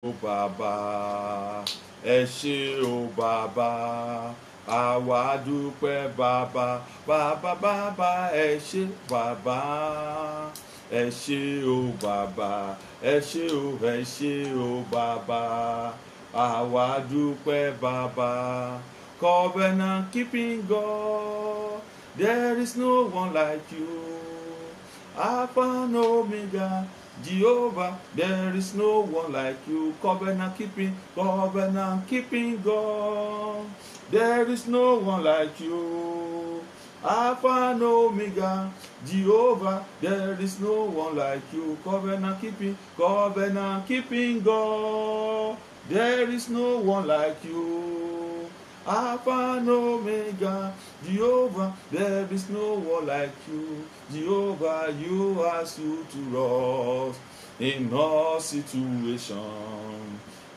o bàbá, ẹ ṣé o bàbá, àwa dúpẹ́ bàbá, bàbá bàbá ẹ ṣé bàbá, ẹ ṣé o bàbá, ẹ ṣé o bàbá, àwa dúpẹ́ bàbá. Covenant keeping God, there is no one like you. Alpha and Omega, Jehovah, there is no one like you. Covenant keeping God, there is no one like you. Alpha and Omega, Jehovah, there is no one like you. Covenant keeping God, there is no one like you. Alpha and Omega, Jehovah, there is no one like you. Jehovah, you are suited to us in all situations.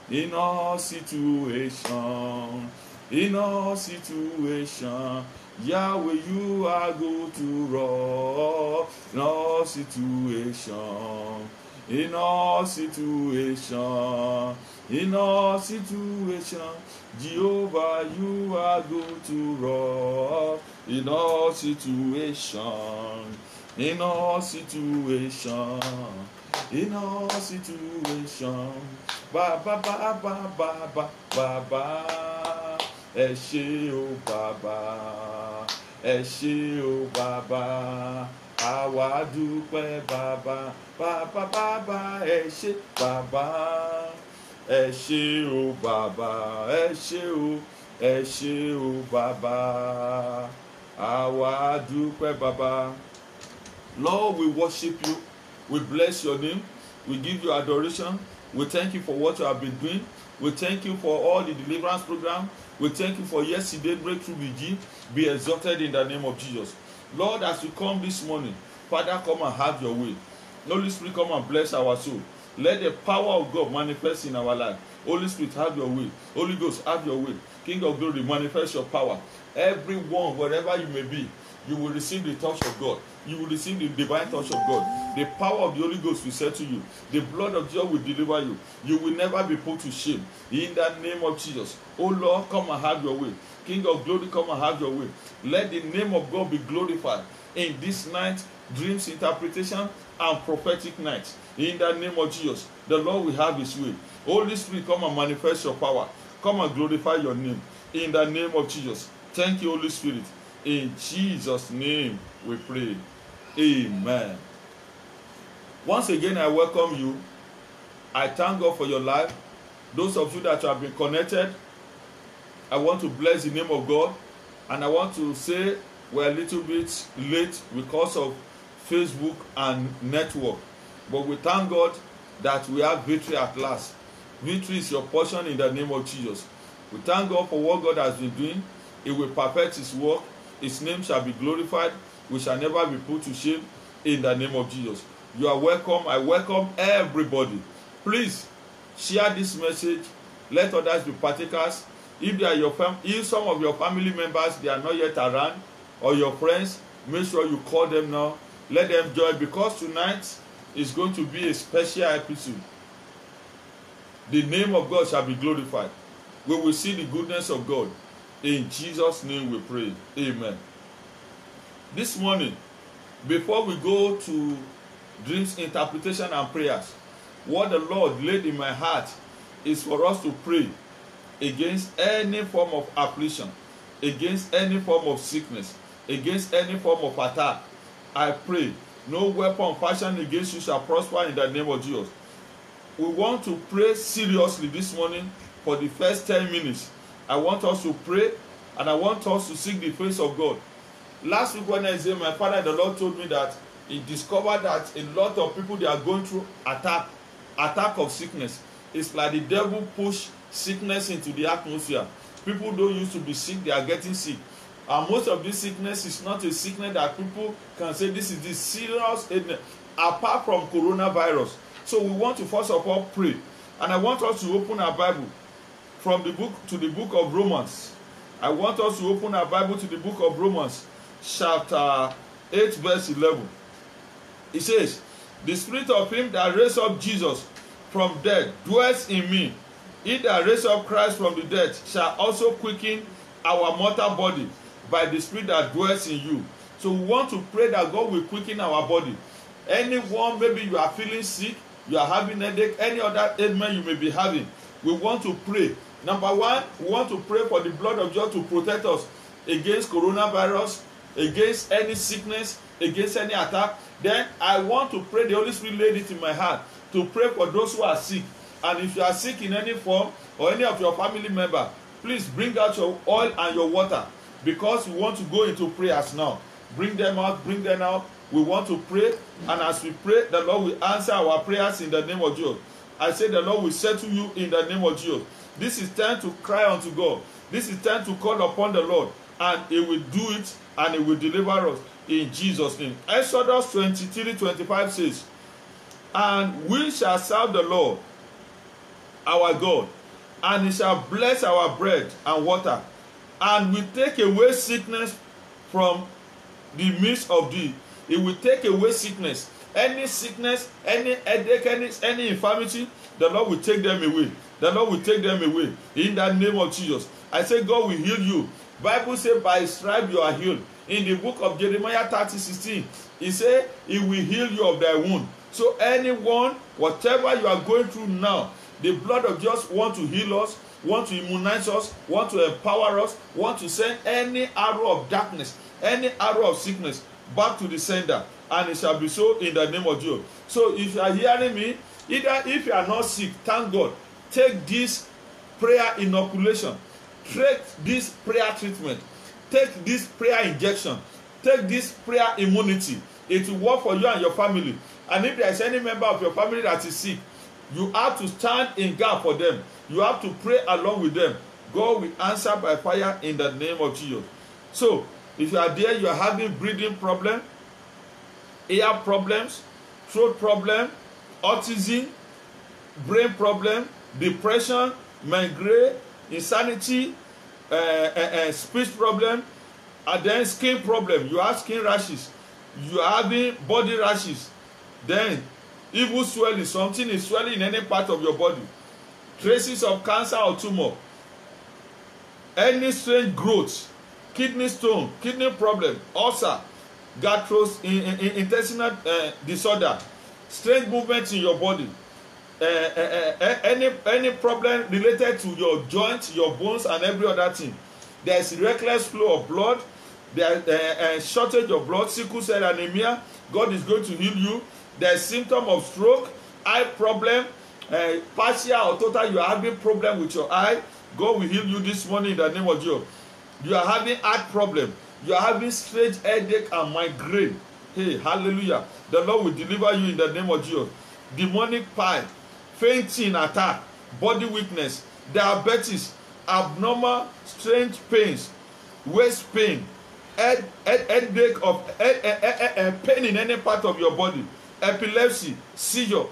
In all situations. In all situations. Yahweh, you are good to us in all situations. In all situations. In all situations. Jehovah, you are good to us in all situations. In all situations. In all situations. Baba, Baba, Baba, Baba. Ẹ ṣé o Baba. Ẹ ṣé o Baba. Àwa dúpẹ́ Baba. Baba, Baba, ẹ ṣé Baba. Ẹ ṣé o bàbá, ẹ ṣé o bàbá, àwa dúpẹ́ bàbá. Lord, we worship you, we bless your name, we give you adoration, we thank you for what you have been doing, we thank you for all the deliverance program, we thank you for yesterday breakthrough BG. Be exalted in the name of Jesus. Lord, as we come this morning, Father, come and have your way. Holy Spirit, come and bless our soul. Let the power of God manifest in our life. Holy Spirit, have your way. Holy Ghost, have your way. King of glory, manifest your power. Everyone, wherever you may be, you will receive the touch of God. You will receive the divine touch of God. The power of the Holy Ghost will set to you. The blood of Jesus will deliver you. You will never be put to shame. In the name of Jesus. Oh Lord, come and have your way. King of glory, come and have your way. Let the name of God be glorified in this night, dreams interpretation and prophetic night. In the name of Jesus, the Lord will have his way. Holy Spirit, come and manifest your power. Come and glorify your name. In the name of Jesus. Thank you, Holy Spirit. In Jesus' name we pray. Amen. Once again, I welcome you. I thank God for your life. Those of you that have been connected, I want to bless the name of God. And I want to say we're a little bit late because of Facebook and network. But we thank God that we have victory at last. Victory is your portion in the name of Jesus. We thank God for what God has been doing. He will perfect his work. His name shall be glorified. We shall never be put to shame in the name of Jesus. You are welcome. I welcome everybody. Please share this message. Let others be partakers. If they are if some of your family members they are not yet around, or your friends, make sure you call them now. Let them join, because tonight is going to be a special episode. The name of God shall be glorified. We will see the goodness of God. In Jesus' name we pray. Amen. This morning, before we go to dreams interpretation and prayers, what the Lord laid in my heart is for us to pray against any form of affliction, against any form of sickness, against any form of attack. I pray no weapon fashioned against you shall prosper in the name of Jesus. We want to pray seriously this morning for the first 10 minutes. I want us to pray and I want us to seek the face of God. Last week when I said my father, the Lord told me that he discovered that a lot of people, they are going through attack of sickness. It's like the devil push sickness into the atmosphere. People don't used to be sick, they are getting sick. And most of this sickness is not a sickness that people can say this is the serious illness, apart from coronavirus. So we want to first of all pray. And I want us to open our Bible from the book to the book of Romans. I want us to open our Bible to the book of Romans, chapter 8, verse 11. It says, the spirit of him that raised up Jesus from death dwells in me. He that raised up Christ from the dead shall also quicken our mortal body by the Spirit that dwells in you. So we want to pray that God will quicken our body. Anyone, maybe you are feeling sick, you are having headache, any other ailment you may be having, we want to pray. Number one, we want to pray for the blood of Jesus to protect us against coronavirus, against any sickness, against any attack. Then I want to pray, the Holy Spirit laid it in my heart, to pray for those who are sick. And if you are sick in any form or any of your family member, please bring out your oil and your water, because we want to go into prayers now. Bring them out, bring them out. We want to pray, and as we pray, the Lord will answer our prayers in the name of Jesus. I say the Lord will settle you in the name of Jesus. This is time to cry unto God. This is time to call upon the Lord, and He will do it, and He will deliver us in Jesus' name. Exodus 23:25 says, and we shall serve the Lord our God, and He shall bless our bread and water, and will take away sickness from the midst of thee. He will take away sickness. Any sickness, any headache, any infirmity, the Lord will take them away. The Lord will take them away in the name of Jesus. I say God will heal you. Bible says by His stripes you are healed. In the book of Jeremiah 30:16, He said He will heal you of thy wound. So anyone, whatever you are going through now, the blood of Jesus want to heal us, want to immunize us, want to empower us, want to send any arrow of darkness, any arrow of sickness back to the sender, and it shall be so in the name of Jesus. So if you are hearing me, either if you are not sick, thank God, take this prayer inoculation, take this prayer treatment, take this prayer injection, take this prayer immunity. It will work for you and your family. And if there is any member of your family that is sick, you have to stand in gap for them. You have to pray along with them. God will answer by fire in the name of Jesus. So if you are there, you are having breathing problem, ear problems, throat problem, autism, brain problem, depression, migraine, insanity, speech problem, and then skin problem. You have skin rashes, you are having body rashes, then evil swelling, something is swelling in any part of your body, traces of cancer or tumor, any strange growth, kidney stone, kidney problem, ulcer, gastrointestinal disorder, strange movements in your body, any problem related to your joints, your bones, and every other thing. There is reckless flow of blood, there is shortage of blood, sickle cell anemia. God is going to heal you. There is symptom of stroke, eye problem, partial or total. You are having problem with your eye. God will heal you this morning in the name of Jesus. You are having heart problem. You are having strange headache and migraine. Hey, hallelujah. The Lord will deliver you in the name of Jesus. Demonic pie, fainting attack, body weakness, diabetes, abnormal strange pains, waist pain, headache of pain in any part of your body, epilepsy, seizure,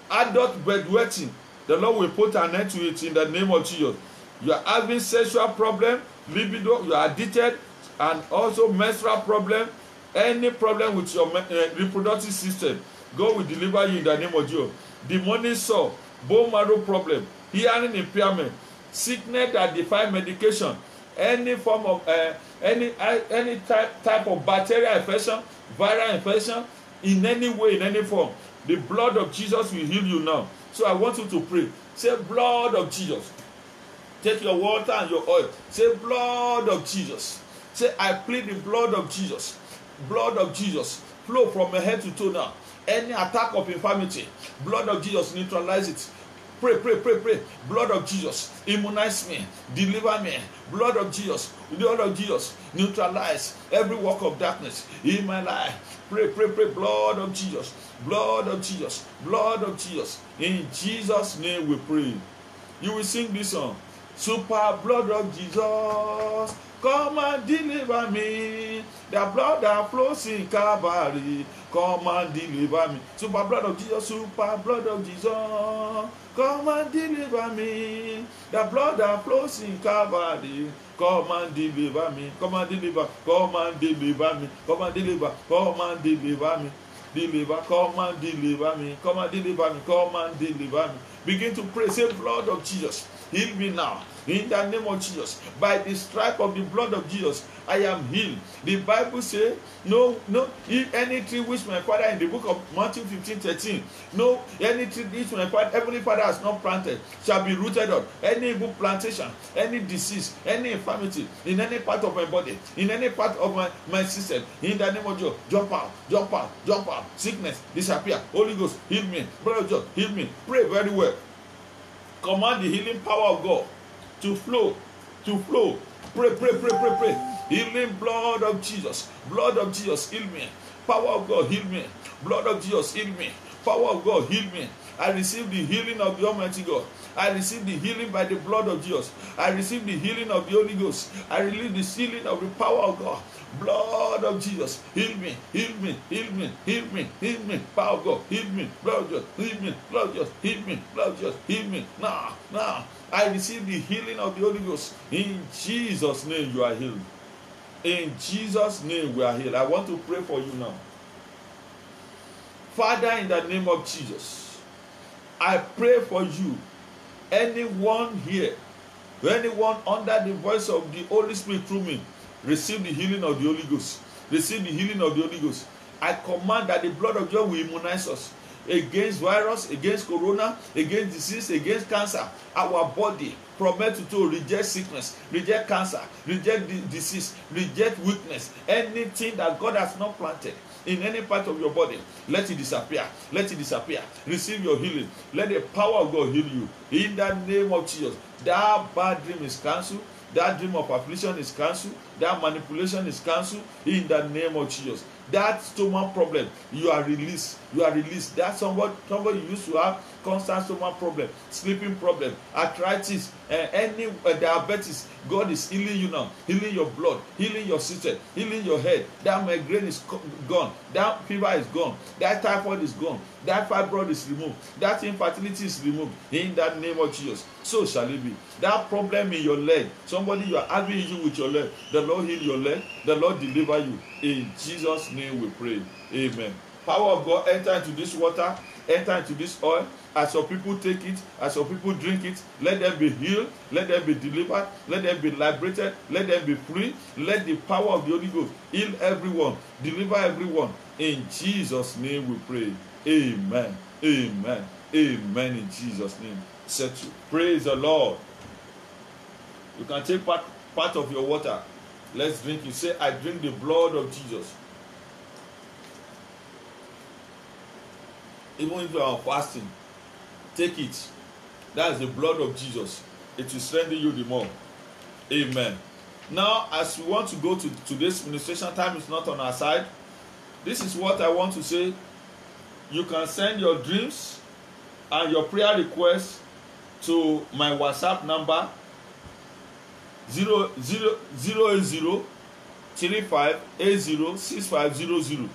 adult bedwetting. The Lord will put an end to it in the name of Jesus. You are having sexual problem, libido, you are addicted, and also menstrual problem, any problem with your reproductive system. God will deliver you in the name of Jesus. Demonic sore, bone marrow problem, hearing impairment, sickness that defy medication, any form of any type of bacterial infection, viral infection, in any way, in any form, the blood of Jesus will heal you now. So I want you to pray. Say, blood of Jesus. Take your water and your oil. Say, blood of Jesus. Say, I plead the blood of Jesus. Blood of Jesus. Flow from my head to toe now. Any attack of infirmity, blood of Jesus, neutralize it. Pray, pray, pray, pray. Blood of Jesus, immunize me, deliver me. Blood of Jesus, neutralize every work of darkness in my life. Pray, pray, pray. Blood of Jesus, blood of Jesus, blood of Jesus. In Jesus' name we pray. You will sing this song. Super blood of Jesus, come and deliver me. The blood that flows in Calvary, come and deliver me. Super blood of Jesus, super blood of Jesus, come and deliver me. The blood that flows in Calvary, come and deliver me. Come and deliver, come and deliver me. Come and deliver, come and deliver me. Deliver, come and deliver me. Come and deliver me. Come and deliver me. Begin to pray. Say, blood of Jesus, heal me now. In the name of Jesus, by the stripe of the blood of Jesus, I am healed. The Bible says, no, any tree which my Father in the book of Matthew 15:13, no, any tree which my Heavenly Father has not planted shall be rooted up. Any evil plantation, any disease, any infirmity in any part of my body, in any part of my system, in the name of Jesus, jump out, jump out, jump out. Sickness, disappear. Holy Ghost, heal me. Blood of Jesus, heal me. Pray very well. Command the healing power of God to flow. Pray. Healing blood of Jesus, heal me. Power of God, heal me. Blood of Jesus, heal me. Power of God, heal me. I receive the healing of the Almighty God. I receive the healing by the blood of Jesus. I receive the healing of the Holy Ghost. I receive the healing of the power of God. Blood of Jesus, heal me. Power of God, heal me. Blood of Jesus, heal me. Blood of Jesus, heal me. Blood of Jesus, heal me. Now. I receive the healing of the Holy Ghost. In Jesus' name, you are healed. In Jesus' name, we are healed. I want to pray for you now. Father, in the name of Jesus, I pray for you. Anyone here, anyone under the voice of the Holy Spirit through me, receive the healing of the Holy Ghost. Receive the healing of the Holy Ghost. I command that the blood of Jesus will immunize us against virus, against corona, against disease, against cancer. Our body, from head to toe, reject sickness, reject cancer, reject disease, reject weakness. Anything that God has not planted in any part of your body, let it disappear. Let it disappear. Receive your healing. Let the power of God heal you. In the name of Jesus. That bad dream is cancelled. That dream of affliction is cancelled. That manipulation is cancelled. In the name of Jesus. That stomach problem, you are released. You are released. That somebody used to have constant stomach problem, sleeping problem, arthritis, any diabetes. God is healing you now, healing your blood, healing your system, healing your head. That migraine is gone. That fever is gone. That typhoid is gone. That fibroid is removed. That infertility is removed. In the name of Jesus. So shall it be. That problem in your leg, somebody you are having issue with your leg, the Lord heal your leg. The Lord deliver you. In Jesus' name we pray. Amen. Power of God, enter into this water, enter into this oil. As your people take it, as your people drink it, let them be healed, let them be delivered, let them be liberated, let them be free. Let the power of the Holy Ghost heal everyone, deliver everyone. In Jesus' name we pray. Amen. Amen. Amen. In Jesus' name. Set you. Praise the Lord. You can take part of your water. Let's drink it. Say, I drink the blood of Jesus. Even if you are fasting, take it. That is the blood of Jesus. It will strengthen you the more. Amen. Now, as we want to go to today's ministration, time is not on our side. This is what I want to say. You can send your dreams and your prayer requests to my WhatsApp number 08035806500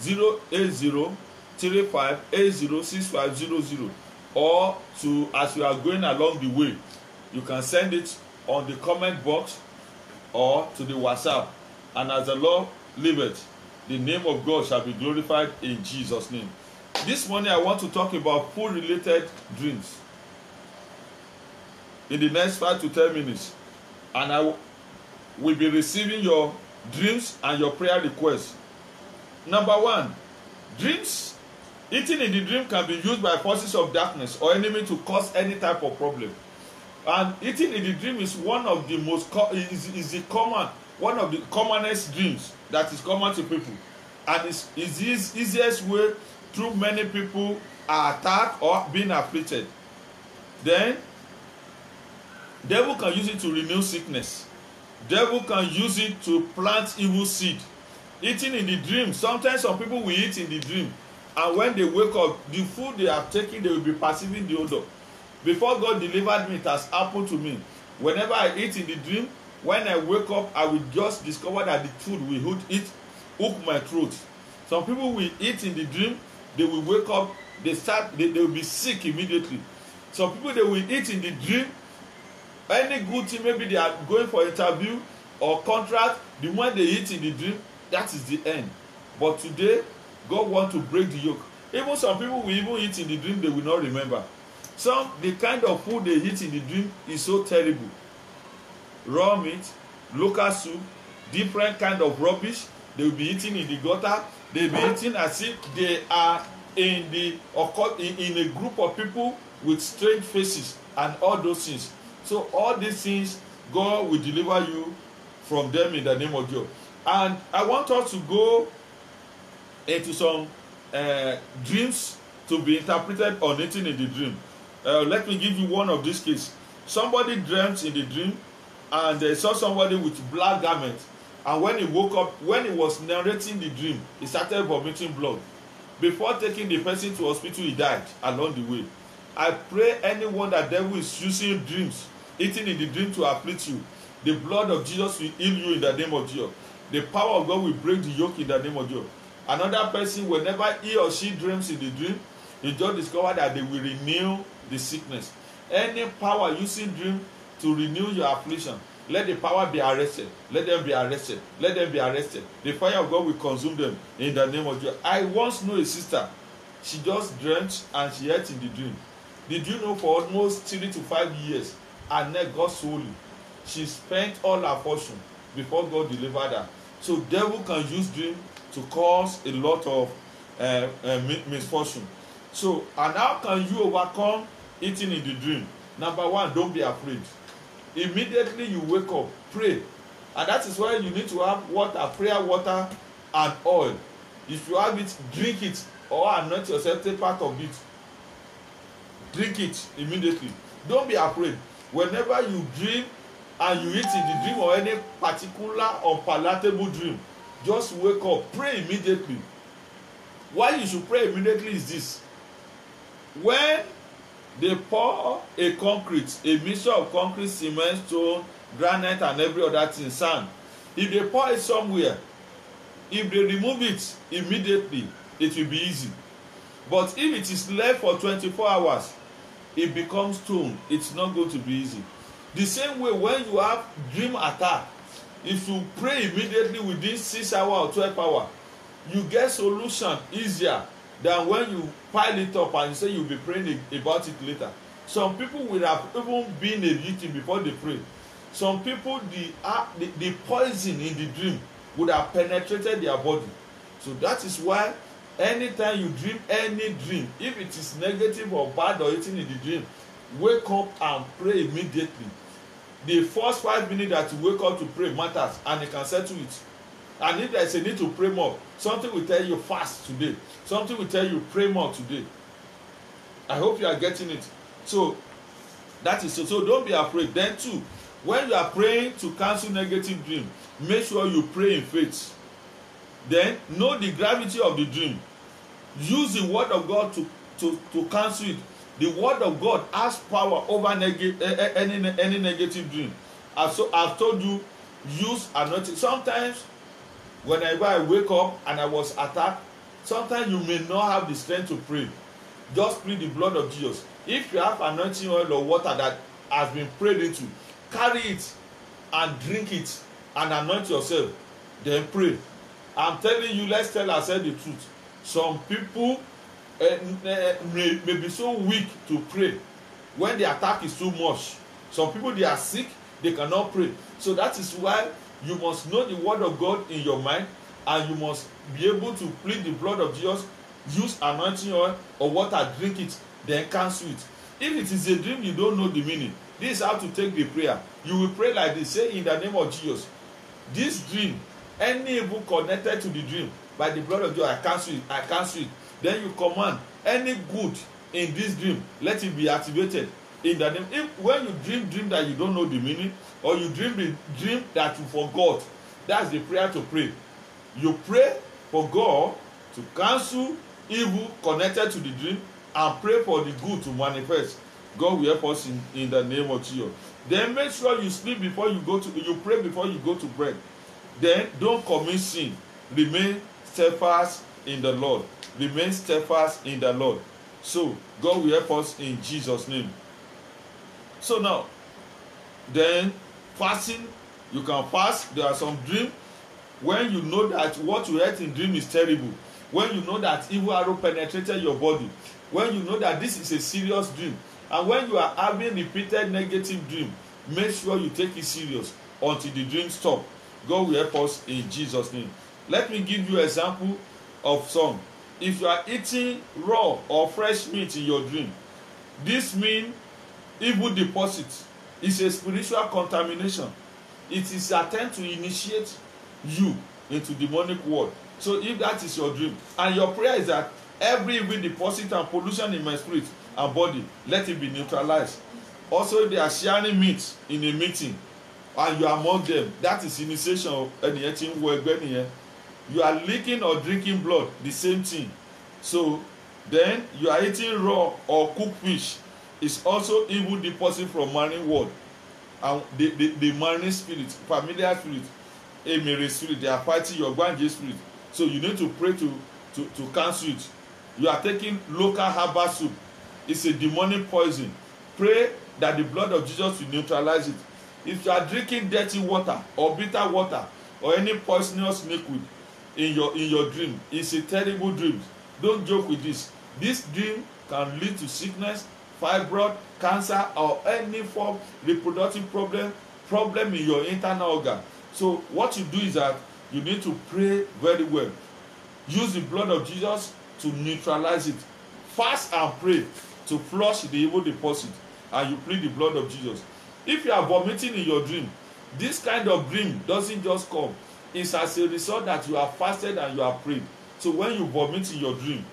08035806500, or to, as you are going along the way, you can send it on the comment box or to the WhatsApp, and as the Lord liveth, the name of God shall be glorified in Jesus' name. This morning I want to talk about food related dreams in the next 5 to 10 minutes, and I will be receiving your dreams and your prayer requests. Number one, dreams. Eating in the dream can be used by forces of darkness or enemy to cause any type of problem. And eating in the dream is one of the one of the commonest dreams that is common to people, and is the easiest way through many people are attacked or being afflicted. Then devil can use it to renew sickness. Devil can use it to plant evil seed. Eating in the dream, sometimes some people will eat in the dream, and when they wake up, the food they have taken, they will be perceiving the odor. Before God delivered me, it has happened to me. Whenever I eat in the dream, when I wake up, I will just discover that the food we would eat hook my throat. Some people will eat in the dream, they will wake up, they will be sick immediately. Some people, they will eat in the dream, any good thing, maybe they are going for interview or contract, the moment they eat in the dream, that is the end. But today, God wants to break the yoke. Even some people will even eat in the dream, they will not remember. The kind of food they eat in the dream is so terrible. Raw meat, local soup, different kind of rubbish. They will be eating in the gutter. They will be eating as if they are in a group of people with strange faces and all those things. So all these things, God will deliver you from them in the name of God. And I want us to go into some dreams to be interpreted on anything in the dream. Let me give you one of these cases. Somebody dreamt in the dream and they saw somebody with black garment, and when he woke up, when he was narrating the dream, he started vomiting blood. Before taking the person to hospital, he died along the way. I pray anyone that devil is using dreams, eating in the dream to afflict you, the blood of Jesus will heal you in the name of Jesus. The power of God will break the yoke in the name of Jesus. Another person, whenever he or she dreams in the dream, he just discovered that they will renew the sickness. Any power using dream to renew your affliction, let the power be arrested. Let them be arrested. Let them be arrested. The fire of God will consume them in the name of Jesus. I once knew a sister. She just dreamt and she ate in the dream. Did you know for almost 3 to 5 years, her neck got swollen. She spent all her fortune before God delivered her. So devil can use dream to cause a lot of misfortune. So, and how can you overcome eating in the dream? Number one, don't be afraid. Immediately you wake up, pray. And that is why you need to have water, prayer water and oil. If you have it, drink it, or anoint yourself, take part of it. Drink it immediately. Don't be afraid. Whenever you dream and you eat in the dream or any particular unpalatable dream, just wake up, pray immediately. Why you should pray immediately is this. When they pour a mixture of concrete, cement, stone, granite and every other thing, sand, if they pour it somewhere, if they remove it immediately, it will be easy. But if it is left for 24 hours, it becomes stone. It's not going to be easy. The same way, when you have dream attack, if you pray immediately within 6 hours or 12 hours, you get solution easier than when you pile it up and you say you'll be praying about it later. Some people will have even been a victim before they pray. Some people, the poison in the dream would have penetrated their body. So that is why anytime you dream any dream, if it is negative or bad or eating in the dream, wake up and pray immediately. The first 5 minutes that you wake up to pray matters, and you can settle it. And if there is a need to pray more, something will tell you fast today. Something will tell you pray more today. I hope you are getting it. So that is so don't be afraid. Then too, when you are praying to cancel negative dream, make sure you pray in faith. Then know the gravity of the dream. Use the word of God to cancel it. The word of God has power over any negative dream. I've told you, use anointing. Sometimes whenever I wake up and I was attacked, sometimes you may not have the strength to pray. Just plead the blood of Jesus. If you have anointing oil or water that has been prayed into, carry it and drink it and anoint yourself. Then pray. I'm telling you, let's tell ourselves the truth. Some people may be so weak to pray when the attack is too much. Some people, they are sick, they cannot pray. So that is why you must know the word of God in your mind, and you must be able to plead the blood of Jesus, use anointing oil or water, drink it, then cancel it. If it is a dream you don't know the meaning, this is how to take the prayer. You will pray like this, say in the name of Jesus, this dream, any evil connected to the dream, by the blood of Jesus, I cancel it, I cancel it. Then you command any good in this dream, let it be activated in the name. If when you dream that you don't know the meaning, or you dream that you forgot, that's the prayer to pray. You pray for God to cancel evil connected to the dream and pray for the good to manifest. God will help us in the name of Jesus. Then make sure you sleep before you pray before you go to bed. Then don't commit sin. Remain steadfast in the Lord. Remain steadfast in the Lord. So God will help us in Jesus' name. So now, then fasting, you can fast. There are some dreams when you know that what you ate in dream is terrible. When you know that evil arrow penetrated your body. When you know that this is a serious dream And when you are having repeated negative dream, make sure you take it serious until the dream stop. God will help us in Jesus' name. Let me give you an example of some. If you are eating raw or fresh meat in your dream, this means evil deposit. Is a spiritual contamination. It is an attempt to initiate you into demonic world. So if that is your dream, and your prayer is that every evil deposit and pollution in my spirit and body, let it be neutralized. Also, if they are sharing meat in a meeting and you are among them, that is initiation of anything. You are leaking or drinking blood, the same thing. So then you are eating raw or cooked fish, is also evil deposit from marine world. And the marine spirit, familiar spirit, Emere spirit, they are fighting your Gwanje spirit. So you need to pray to cancel it. You are taking local herbal soup. It's a demonic poison. Pray that the blood of Jesus will neutralize it. If you are drinking dirty water or bitter water or any poisonous liquid in your dream, it's a terrible dream. Don't joke with this. This dream can lead to sickness, fibroid, cancer, or any form reproductive problem in your internal organ. So what you do is that you need to pray very well. Use the blood of Jesus to neutralize it. Fast and pray to flush the evil deposit, and you plead the blood of Jesus. If you are vomiting in your dream, this kind of dream doesn't just come. It's as a result that you are fasted and you are prayed. So when you vomit in your dream,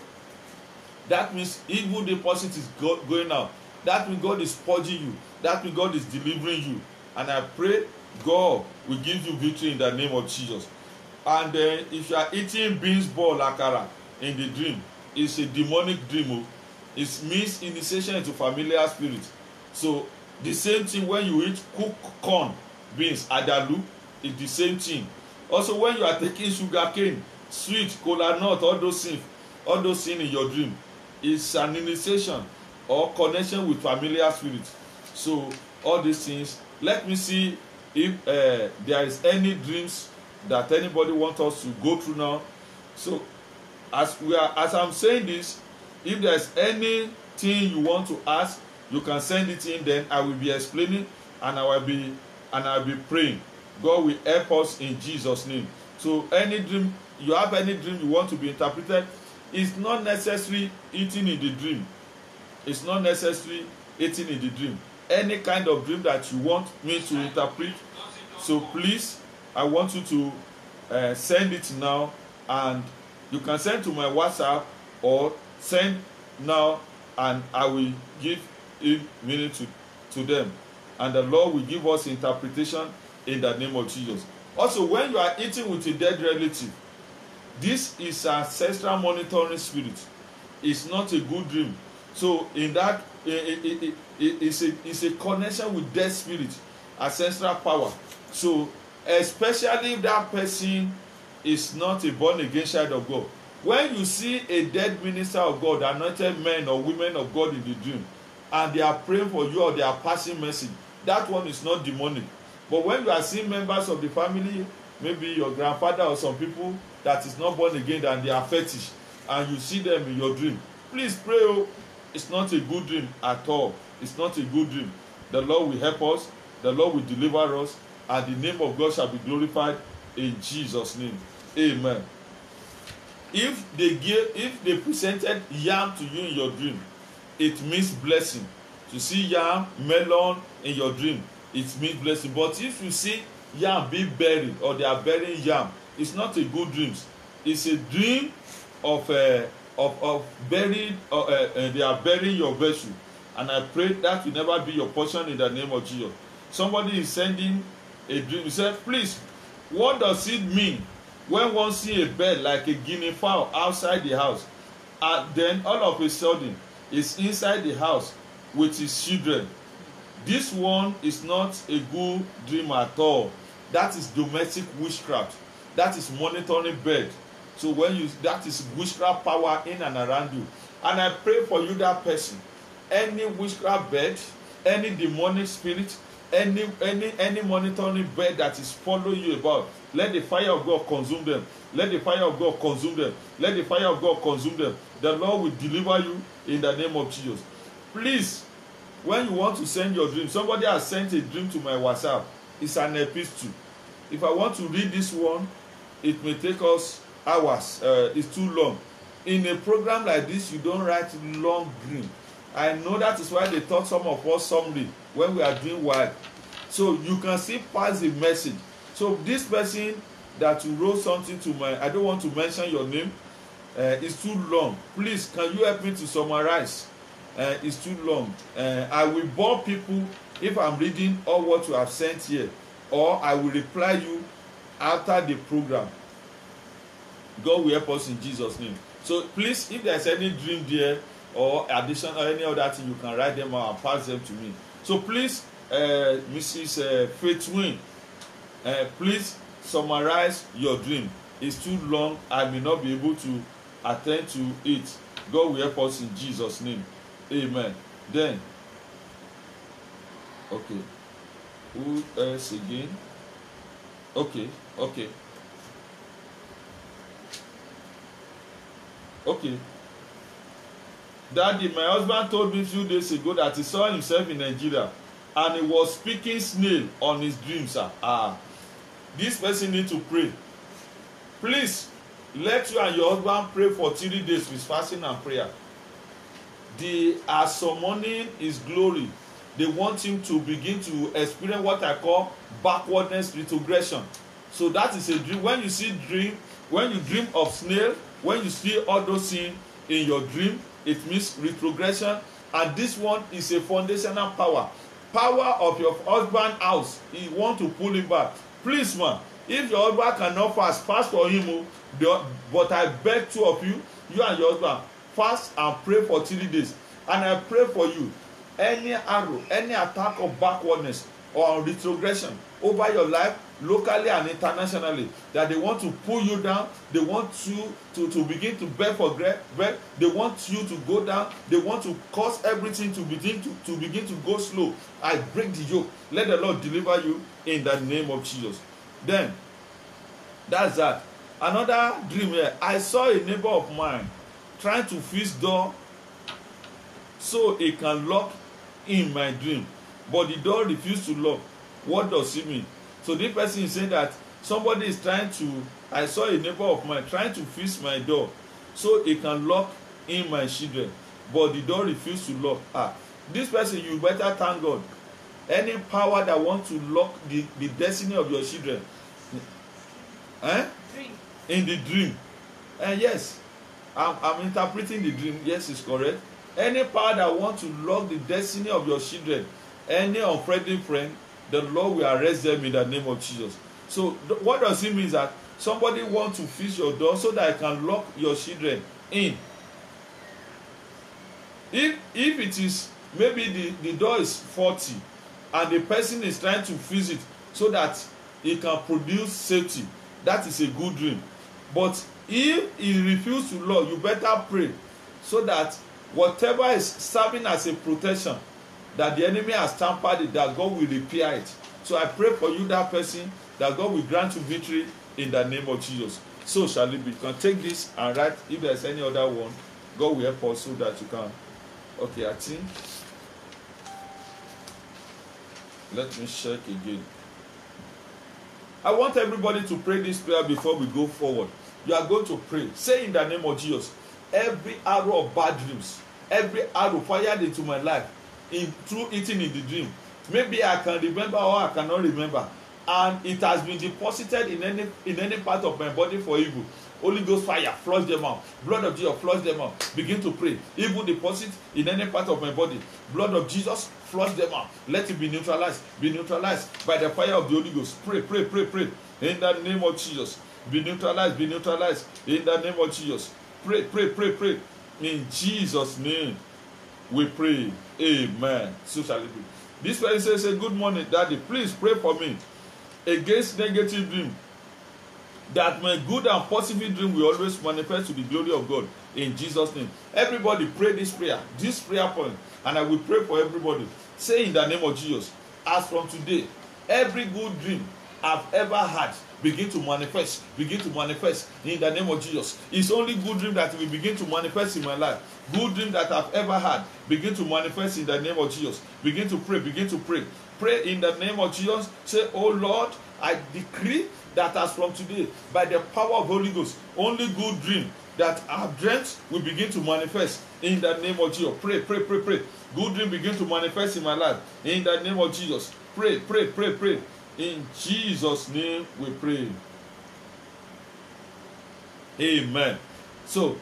that means evil deposit is going out. That means God is purging you. That means God is delivering you. And I pray God will give you victory in the name of Jesus. And if you are eating beans ball akara in the dream, it's a demonic dream. It means initiation into familiar spirit. So the same thing when you eat cooked corn, beans, adalu, it's the same thing. Also when you are taking sugar cane, sweet, kola nut, all those things in your dream, it's an initiation or connection with familiar spirit. So all these things, let me see if there is any dreams that anybody wants us to go through now. So as I'm saying this, if there's anything you want to ask, you can send it in, then I will be explaining and I'll be praying. God will help us in Jesus' name. So any dream, you have any dream you want to be interpreted, it's not necessary eating in the dream. It's not necessary eating in the dream. Any kind of dream that you want me to interpret, so please, I want you to send it now, and you can send to my WhatsApp or send now, and I will give a minute to them, and the Lord will give us interpretation in the name of Jesus. Also, when you are eating with a dead relative, this is ancestral monitoring spirit. It's not a good dream. So in that, it's a connection with dead spirit, ancestral power. So especially if that person is not a born again child of God. When you see a dead minister of God, anointed men or women of God in the dream, and they are praying for you or they are passing message, that one is not demonic. But when you are seeing members of the family, maybe your grandfather or some people that is not born again and they are fetish, and you see them in your dream, please pray. Oh, it's not a good dream at all. It's not a good dream. The Lord will help us. The Lord will deliver us, and the name of God shall be glorified in Jesus' name. Amen. If they presented yam to you in your dream, it means blessing. To see yam, melon in your dream, it means blessing. But if you see yam being buried or they are burying yam, it's not a good dream. It's a dream of buried, they are burying your virtue. And I pray that will never be your portion in the name of Jesus. Somebody is sending a dream. He said, please, what does it mean when one see a bird like a guinea fowl outside the house, and then all of a sudden is inside the house with his children? This one is not a good dream at all. That is domestic witchcraft. That is monitoring bird. So that is witchcraft power in and around you. And I pray for you, that person, any witchcraft bird, any demonic spirit, any monitoring bird that is following you about, let the fire of God consume them. Let the fire of God consume them. Let the fire of God consume them. The Lord will deliver you in the name of Jesus. Please, when you want to send your dream, somebody has sent a dream to my WhatsApp. It's an epistle. If I want to read this one, it may take us hours. It's too long. In a program like this, you don't write long dream. I know that is why they taught some of us summary when we are doing work. So you can still pass the message. So this person that you wrote something to my, I don't want to mention your name, it's too long. Please, can you help me to summarize? It's too long. I will bore people if I'm reading all what you have sent here, or I will reply you after the program. God will help us in Jesus' name. So please, if there's any dream there or addition or any other thing, you can write them out and pass them to me. So please, Mrs. Faith Win, please summarize your dream. It's too long. I may not be able to attend to it. God will help us in Jesus' name. Amen. Then, okay. Who else again? Okay. Daddy, my husband told me a few days ago that he saw himself in Nigeria and he was speaking snail on his dreams, sir. This person need to pray. Please, let you and your husband pray for 3 days with fasting and prayer. They are summoning his glory. They want him to begin to experience what I call backwardness, retrogression. So that is a dream. When you dream of snail, when you see all those things in your dream, it means retrogression. And this one is a foundational power of your husband's house. He want to pull him back. Please, man, if your husband cannot fast for him. But I beg two of you and your husband, fast and pray for 3 days. And I pray for you, any arrow, any attack of backwardness or retrogression over your life, locally and internationally, that they want to pull you down, they want you to begin to beg for bread, they want you to go down, they want to cause everything to begin to go slow. I break the yoke. Let the Lord deliver you in the name of Jesus. Then, that's that. Another dream here. I saw a neighbor of mine trying to fix door so he can lock in my dream, but the door refused to lock. What does it mean? So this person is saying that somebody is I saw a neighbor of mine trying to fix my door so he can lock in my children, but the door refused to lock. This person, you better thank God. Any power that wants to lock the destiny of your children, in the dream, yes, I'm interpreting the dream. Yes, it's correct. Any power that wants to lock the destiny of your children, any unfriendly friend, the Lord will arrest them in the name of Jesus. So what does it mean? That somebody wants to fix your door so that I can lock your children in. If it is, maybe the door is faulty and the person is trying to fix it so that it can produce safety, that is a good dream. But if he refuses to lock, you better pray so that whatever is serving as a protection, that the enemy has tampered it, that God will repair it. So I pray for you, that person, that God will grant you victory in the name of Jesus. So shall it be. You can take this and write. If there's any other one, God will help us so that you can. Okay, I think. Let me check again. I want everybody to pray this prayer before we go forward. You are going to pray. Say in the name of Jesus, every arrow of bad dreams, every arrow fired into my life, through eating in the dream, maybe I can remember or I cannot remember, and it has been deposited in any part of my body for evil. Holy Ghost fire, flush them out. Blood of Jesus, flush them out. Begin to pray. Evil deposit in any part of my body. Blood of Jesus, flush them out. Let it be neutralized. Be neutralized by the fire of the Holy Ghost. Pray. In the name of Jesus. Be neutralized. In the name of Jesus. Pray. In Jesus' name we pray. Amen. So shall it be. This person says, good morning, Daddy. Please pray for me against negative dream, that my good and positive dream will always manifest to the glory of God. In Jesus' name. Everybody pray this prayer point, and I will pray for everybody. Say in the name of Jesus, as from today, every good dream I've ever had begin to manifest in the name of Jesus. It's only good dream that will begin to manifest in my life. Good dream that I've ever had begin to manifest in the name of Jesus. Begin to pray, pray in the name of Jesus. Say, oh Lord, I decree that as from today, by the power of Holy Ghost, only good dream that I've dreamt will begin to manifest in the name of Jesus. Pray. Good dream begin to manifest in my life in the name of Jesus. Pray. In Jesus' name we pray. Amen. So,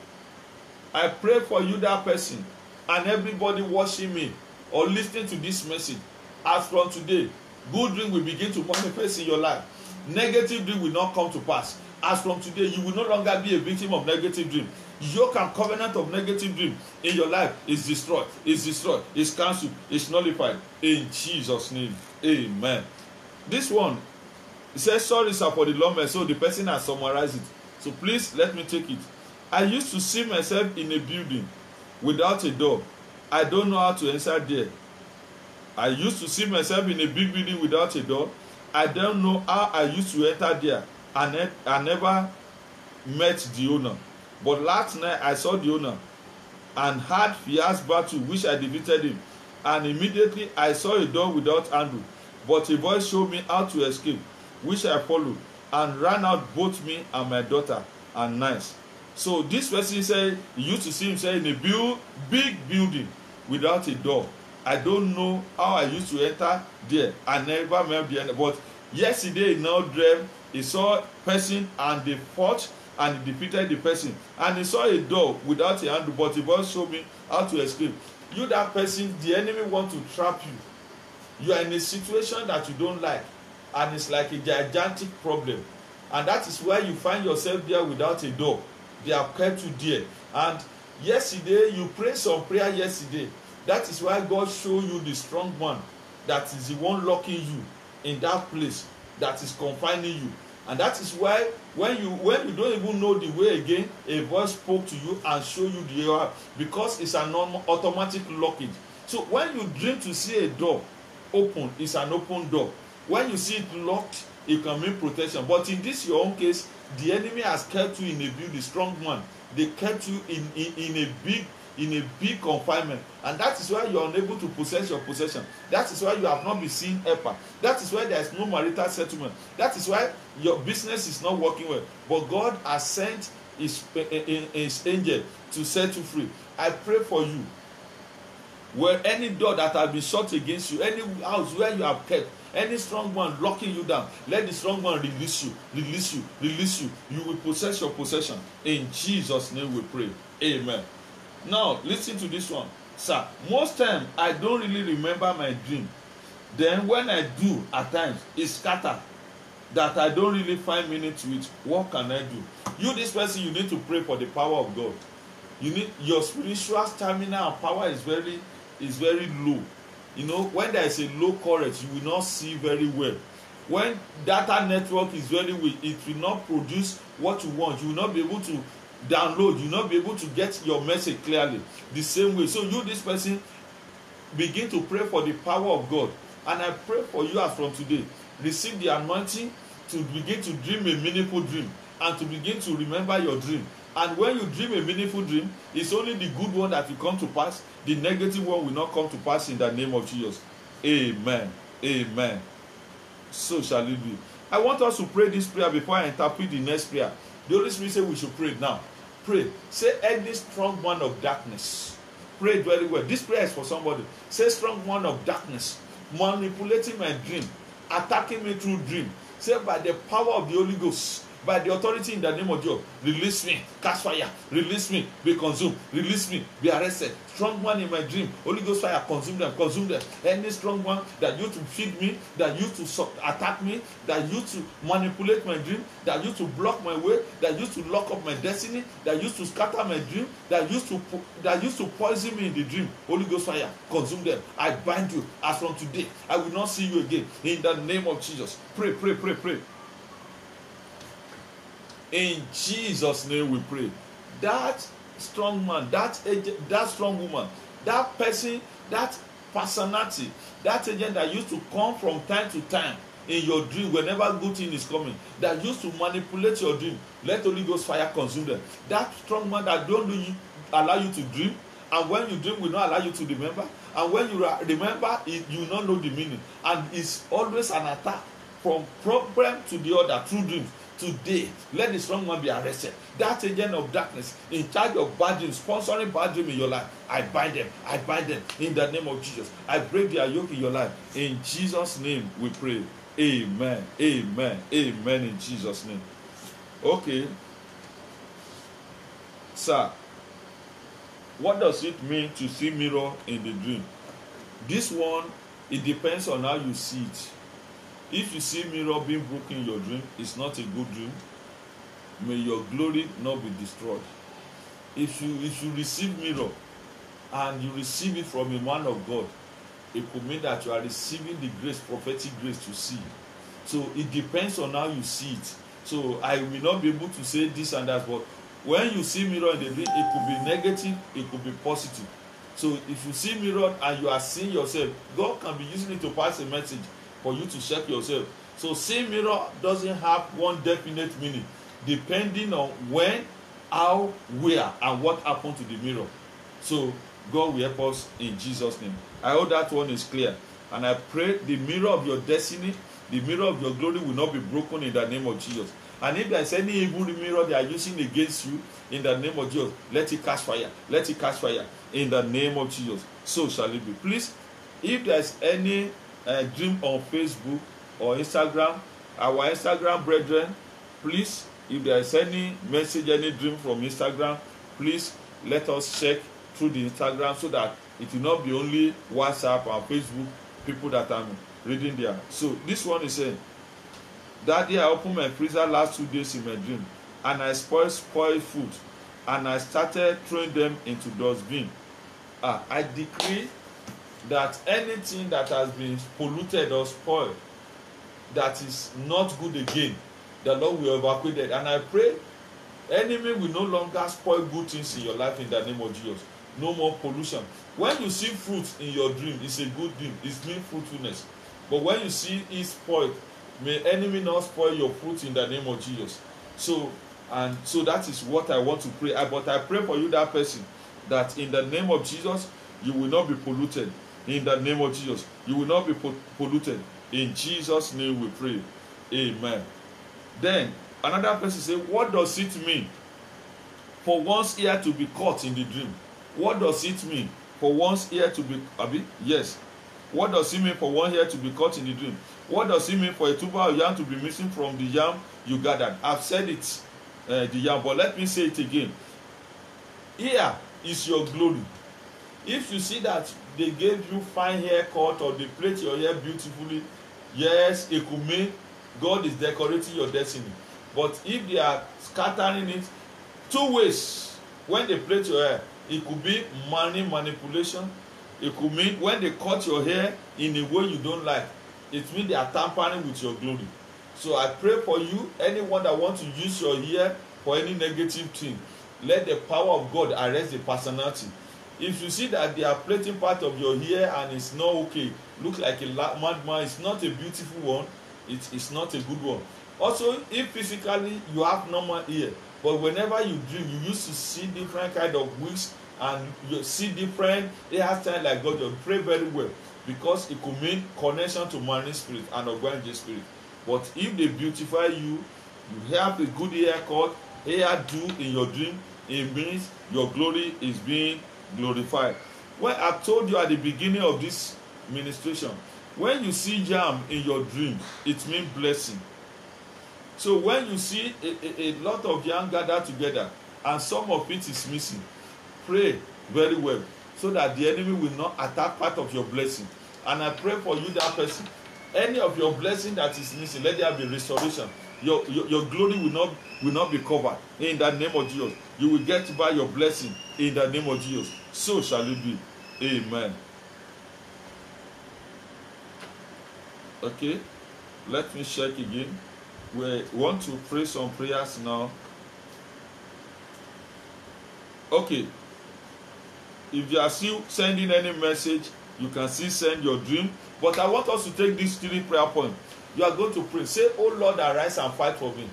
I pray for you, that person, and everybody watching me or listening to this message. As from today, good dream will begin to manifest in your life. Negative dream will not come to pass. As from today, you will no longer be a victim of negative dream. Yoke and covenant of negative dream in your life is destroyed, is cancelled, is nullified. In Jesus' name, amen. This one, it says, sorry sir for the long message, so the person has summarized it. So please let me take it. I used to see myself in a building without a door. I don't know how to enter there. I used to see myself in a big building without a door. I don't know how I used to enter there. I never met the owner. But last night I saw the owner and had fierce battle which I defeated him. And immediately I saw a door without handle. But a voice showed me how to escape, which I followed and ran out both me and my daughter and nice. So this person said he used to see himself in a big building without a door. I don't know how I used to enter there. I never met the end. But yesterday he now dreamt he saw a person and they fought and he defeated the person. And he saw a door without a handle, but the voice showed me how to escape. You, that person, the enemy want to trap you. You are in a situation that you don't like, and it's like a gigantic problem. And that is why you find yourself there without a door. They have kept you there. And yesterday, you prayed some prayer yesterday. That is why God showed you the strong one that is the one locking you in that place that is confining you. And that is why when you don't even know the way again, a voice spoke to you and showed you the way, because it's an automatic lockage. So when you dream to see a door open, it's an open door. When you see it locked, it can mean protection. But in this your own case, the enemy has kept you in a building, strong man. They kept you in a big confinement, and that is why you are unable to possess your possession. That is why you have not been seen helper. That is why there is no marital settlement. That is why your business is not working well. But God has sent his angel to set you free. I pray for you. Where any door that has been shut against you, any house where you have kept, any strong one locking you down, let the strong one release you. You will possess your possession. In Jesus' name we pray. Amen. Now, listen to this one. Sir, most time I don't really remember my dream. Then when I do, at times, it's scattered. That I don't really find meaning to it. What can I do? You, this person, you need to pray for the power of God. You need, your spiritual stamina and power is very low. You know, when there is a low current, you will not see very well. When data network is very weak, it will not produce what you want. You will not be able to download. You will not be able to get your message clearly the same way. So you, this person, begin to pray for the power of God. And I pray for you as from today, receive the anointing to begin to dream a meaningful dream and to begin to remember your dream. And when you dream a meaningful dream, it's only the good one that will come to pass. The negative one will not come to pass in the name of Jesus. Amen. Amen. So shall it be. I want us to pray this prayer before I interpret the next prayer. The Holy Spirit said we should pray now. Pray. Say, any strong one of darkness. Pray very well. This prayer is for somebody. Say, strong one of darkness, manipulating my dream, attacking me through dream. Say, by the power of the Holy Ghost, by the authority in the name of God, release me, catch fire, release me, be consumed, release me, be arrested. Strong one in my dream, Holy Ghost fire, consume them, consume them. Any strong one that used to feed me, that used to attack me, that used to manipulate my dream, that used to block my way, that used to lock up my destiny, that used to scatter my dream, that used to poison me in the dream, Holy Ghost fire, consume them. I bind you as from today. I will not see you again. In the name of Jesus, pray, pray, pray, pray. In Jesus' name we pray. That strong man, that strong woman, that person, that personality, that agent that used to come from time to time in your dream whenever good thing is coming that used to manipulate your dream, let Holy Ghost fire consume them. That strong man that don't allow you to dream, and when you dream will not allow you to remember, and when you remember you will not know the meaning, and it's always an attack from problem to the other through dreams. Today, let the strong man be arrested. That agent of darkness in charge of bad dreams, sponsoring bad dreams in your life, I bind them in the name of Jesus. I break their yoke in your life. In Jesus' name we pray. Amen. Amen. Amen. In Jesus' name. Okay. Sir, what does it mean to see mirror in the dream? This one, it depends on how you see it. If you see mirror being broken in your dream, it's not a good dream. May your glory not be destroyed. If you receive mirror and you receive it from a man of God, it could mean that you are receiving the grace, prophetic grace to see. So it depends on how you see it. So I will not be able to say this and that, but when you see mirror in the dream, it could be negative, it could be positive. So if you see mirror and you are seeing yourself, God can be using it to pass a message for you to check yourself. So seeing mirror doesn't have one definite meaning, depending on when, how, where, and what happened to the mirror. So God will help us in Jesus' name. I hope that one is clear. And I pray the mirror of your destiny, the mirror of your glory will not be broken in the name of Jesus. And if there is any evil mirror they are using against you, in the name of Jesus, let it catch fire. Let it catch fire in the name of Jesus. So shall it be. Please, if there is any dream on Facebook or Instagram, our Instagram brethren, please, if there is any message, any dream from Instagram, please let us check through the Instagram so that it will not be only WhatsApp and Facebook people that I'm reading there. So this one is saying, Daddy, I opened my freezer last 2 days in my dream, and I spoiled food, and I started throwing them into dustbin. I decree that anything that has been polluted or spoiled, that is not good again, the Lord will evacuate it. And I pray enemy will no longer spoil good things in your life in the name of Jesus. No more pollution. When you see fruit in your dream, it's a good thing. It's mean fruitfulness. But when you see it spoiled, may enemy not spoil your fruit in the name of Jesus. So that is what I want to pray. But I pray for you, that person, that in the name of Jesus, you will not be polluted. In the name of Jesus, you will not be polluted. In Jesus' name we pray. Amen. Then another person say, what does it mean for one's ear to be caught in the dream? What does it mean for one's ear to be, yes. What does it mean for one ear to be caught in the dream? What does it mean for a tuber of yam to be missing from the yam you gathered? I've said it, the yam, but let me say it again. Ear is your glory. If you see that they gave you fine haircut or they plait your hair beautifully, yes, it could mean God is decorating your destiny. But if they are scattering it, two ways. When they plait your hair, it could be money manipulation. It could mean when they cut your hair in a way you don't like, it means they are tampering with your glory. So I pray for you, anyone that wants to use your hair for any negative thing, let the power of God arrest the personality. If you see that they are plaiting part of your hair and it's not okay, look like a madman, it's not a beautiful one, it's not a good one. Also, if physically you have normal hair, but whenever you dream, you used to see different kind of wigs and you see different hairstyle like God, you pray very well, because it could mean connection to marine spirit and Ogwanje spirit. But if they beautify you, you have a good haircut, hairdo in your dream, it means your glory is being glorified. When I told you at the beginning of this ministration, when you see yam in your dream, it means blessing. So when you see a lot of yam gathered together and some of it is missing, pray very well so that the enemy will not attack part of your blessing. And I pray for you, that person, any of your blessing that is missing, let there be restoration. Your glory will not be covered in the name of Jesus. You will get by your blessing in the name of Jesus. So shall it be. Amen. Okay, let me check again. We want to pray some prayers now. Okay, if you are still sending any message, You can still send your dream. But I want us to take these 3 prayer points. You are going to pray. Say, oh Lord, arise and fight for me.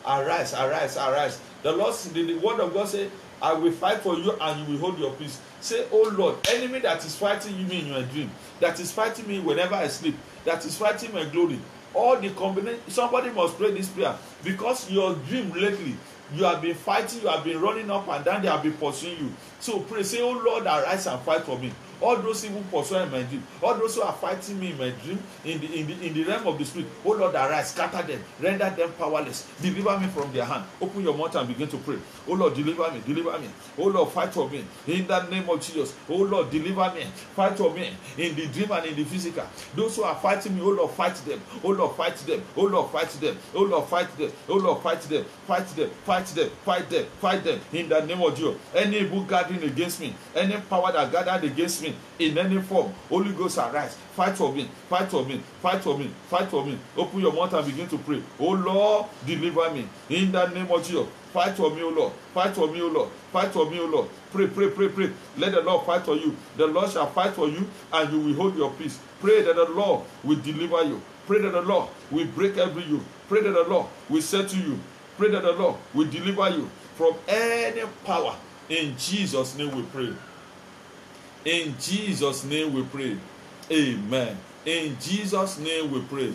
Arise, arise, arise. The Lord, the word of God says, I will fight for you and you will hold your peace. Say, oh Lord, enemy that is fighting me in your dream, that is fighting me whenever I sleep, that is fighting my glory, all the combination, somebody must pray this prayer, because your dream lately, you have been fighting, you have been running up and down, they have been pursuing you. So pray, say, oh Lord, arise and fight for me. All those even pursuing my dream, all those who are fighting me in my dream, in the realm of the spirit, oh Lord, arise, scatter them, render them powerless, deliver me from their hand. Open your mouth and begin to pray. Oh Lord, deliver me, deliver me. Oh Lord, fight for me in the name of Jesus. Oh Lord, deliver me, fight for me in the dream and in the physical. Those who are fighting me, oh Lord, fight them. Oh Lord, fight them. Oh Lord, fight them. Oh Lord, fight them. Oh Lord, fight them. Fight them. Fight them. Fight them. Fight them in the name of Jesus. Any evil gathering against me, any power that gathered against me in any form, Holy Ghost, arise, fight for me, fight for me, fight for me, fight for me. Open your mouth and begin to pray. Oh Lord, deliver me in the name of Jesus. Fight for me, oh Lord. Fight for me, oh Lord. Fight for me, oh Lord. Pray, pray, pray, pray. Let the Lord fight for you. The Lord shall fight for you and you will hold your peace. Pray that the Lord will deliver you. Pray that the Lord will break every yoke. Pray that the Lord will settle you. Pray that the Lord will deliver you from any power. In Jesus' name we pray. In Jesus' name we pray. Amen. In Jesus' name we pray.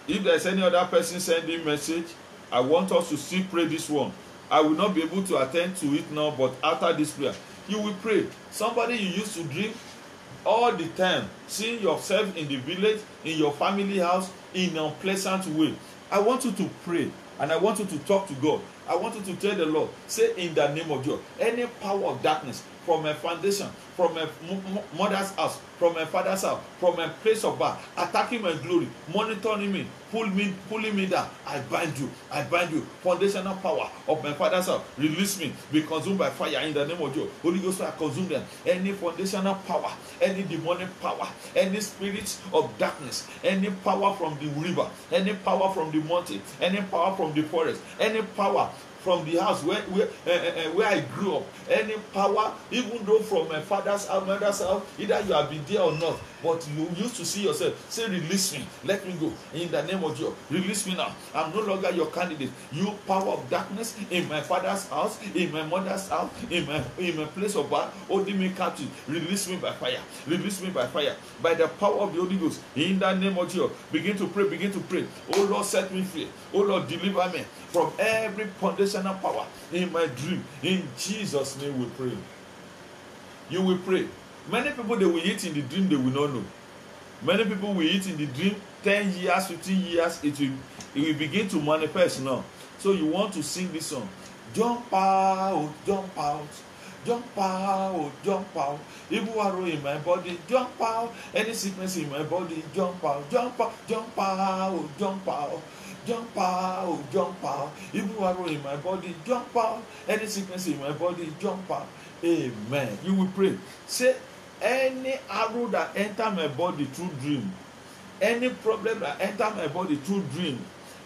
If there's any other person sending message, I want us to still pray this one. I will not be able to attend to it now, but after this prayer, you will pray. Somebody you used to dream all the time, seeing yourself in the village, in your family house, in an unpleasant way. I want you to pray and I want you to talk to God. I want you to tell the Lord, say in the name of God, any power of darkness from my foundation, from my mother's house, from my father's house, from my place of birth, attacking my glory, monitoring me, pulling me down, I bind you, I bind you. Foundational power of my father's house, release me, be consumed by fire in the name of God. Holy Ghost, I consume them. Any foundational power, any demonic power, any spirits of darkness, any power from the river, any power from the mountain, any power from the forest, any power from the house where I grew up, any power, even though from my father's house, mother's house, either you have been there or not, but you used to see yourself, say, release me, let me go, in the name of Jesus, release me now, I'm no longer your candidate. You power of darkness in my father's house, in my mother's house, in my place of birth, holding me captive, release me by fire, release me by fire, by the power of the Holy Ghost, in the name of Jesus. Begin to pray, begin to pray. Oh Lord, set me free. Oh Lord, deliver me from every foundational power in my dream. In Jesus' name we pray. You will pray. Many people, they will eat in the dream, they will not know. Many people will eat in the dream, 10 years, 15 years, it will begin to manifest now. So you want to sing this song. Jump out, jump out. Jump out, jump out. Evil arrow in my body, jump out. Any sickness in my body, jump out, jump out, jump out, jump out. Jump out, jump out. Evil arrow in my body, jump out. Any sickness in my body, jump out. Amen. You will pray. Say, any arrow that enter my body through dream, any problem that enter my body through dream,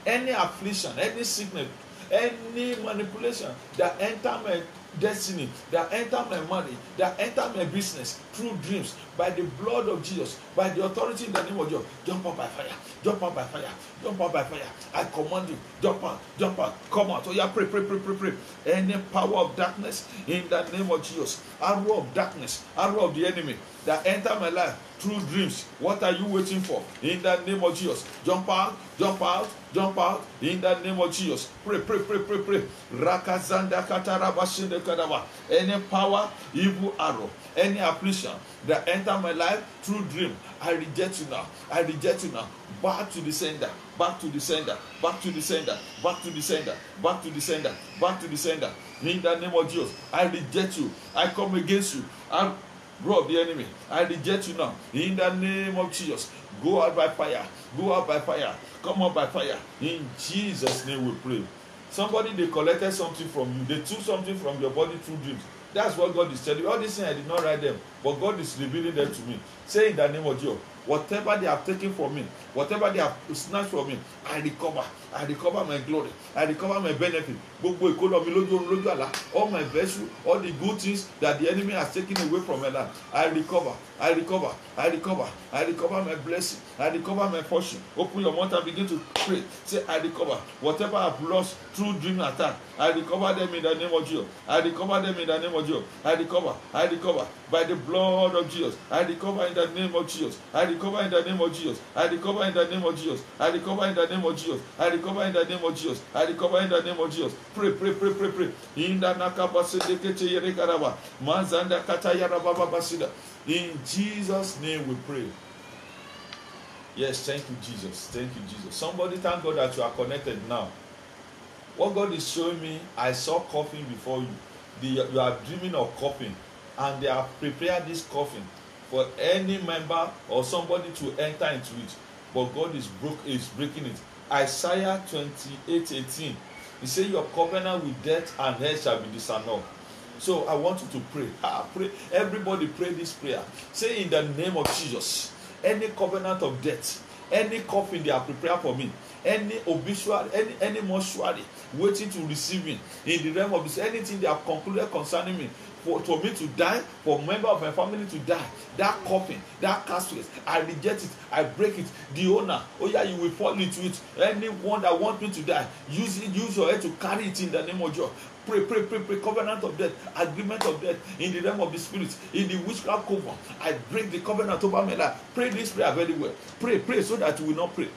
any affliction, any sickness, any manipulation that enter my destiny, that enter my money, that enter my business through dreams, by the blood of Jesus, by the authority in the name of Jesus, jump out by fire, jump out by fire, jump out by fire. I command you, jump out, come out. So yeah, pray, pray, pray, pray, pray. Any power of darkness in the name of Jesus, arrow of darkness, arrow of the enemy that enter my life through dreams, what are you waiting for? In the name of Jesus, jump out, jump out, jump out. In the name of Jesus, pray, pray, pray, pray, pray. Rakazanda katarabashinde kadaba. Any power, evil arrow, any affliction that enter my life through dream, I reject you now. I reject you now. Back to the sender. Back to the sender. Back to the sender. Back to the sender. Back to the sender. Back to the sender. In the name of Jesus, I reject you. I come against you. I rob the enemy. I reject you now. In the name of Jesus, go out by fire. Go out by fire. Come out by fire. In Jesus' name we pray. Somebody, they collected something from you. They took something from your body through dreams. That's what God is telling you. All these things, I did not write them, but God is revealing them to me. Say in the name of Jesus, Whatever they have taken from me, whatever they have snatched from me, I recover my glory, I recover my benefit. Gbogbo ìkólọ mi lójú orun lójú àlá, all my virtue, all the good things that the enemy has taken away from my life, I recover my blessing, I recover my portion. Open your mouth and begin to pray. Say, I recover whatever I've lost through dream attack. I recover them in the name of Jesus. I recover them in the name of Jesus. I recover by the blood of Jesus. I recover in the name of Jesus. I recover in the name of Jesus. I recover in the name of Jesus. I recover in the name of Jesus. I recover in the name of Jesus. I recover in the name of Jesus. Pray. In the nakabasendekete yerekaraba. Manzanda katayarababa basida. In Jesus' name we pray. Yes, thank you, Jesus. Thank you, Jesus. Somebody thank God that you are connected now. What God is showing me, I saw coffin before you. You are dreaming of coffin, and they have prepared this coffin for any member or somebody to enter into it. But God is breaking it. Isaiah 28:18. He said, your covenant with death and hell shall be disannulled. So I want you to pray. Pray. Everybody pray this prayer. Say, in the name of Jesus, any covenant of death, any coffin they are prepared for me, any obituary, any mortuary waiting to receive me in the realm of this, anything they have concluded concerning me, for me to die, for a member of my family to die, that coffin, that casket, I reject it, I break it. The owner, you will fall into it. Anyone that wants me to die, use your head to carry it in the name of Jesus. Pray. Covenant of death, agreement of death in the realm of the spirit, in the witchcraft cover. I break the covenant over my life. Pray this prayer very well. Pray so that you will not pray.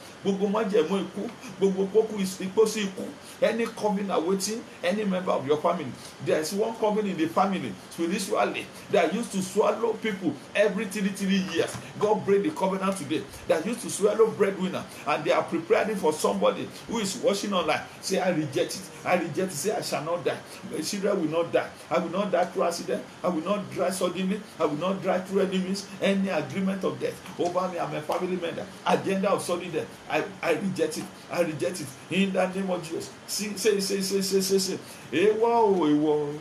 Any covenant waiting, any member of your family. There is one covenant in the family, spiritually, that used to swallow people every 3 years. God break the covenant today. That used to swallow breadwinner, and they are preparing for somebody who is watching online. Say, I reject it. Say, I shall not die. My children will not die. I will not die through accident. I will not die suddenly. I will not die through enemies. Any agreement of death over me and my family member, agenda of sudden death, I reject it. I reject it in the name of Jesus. Say. Èèwọ̀,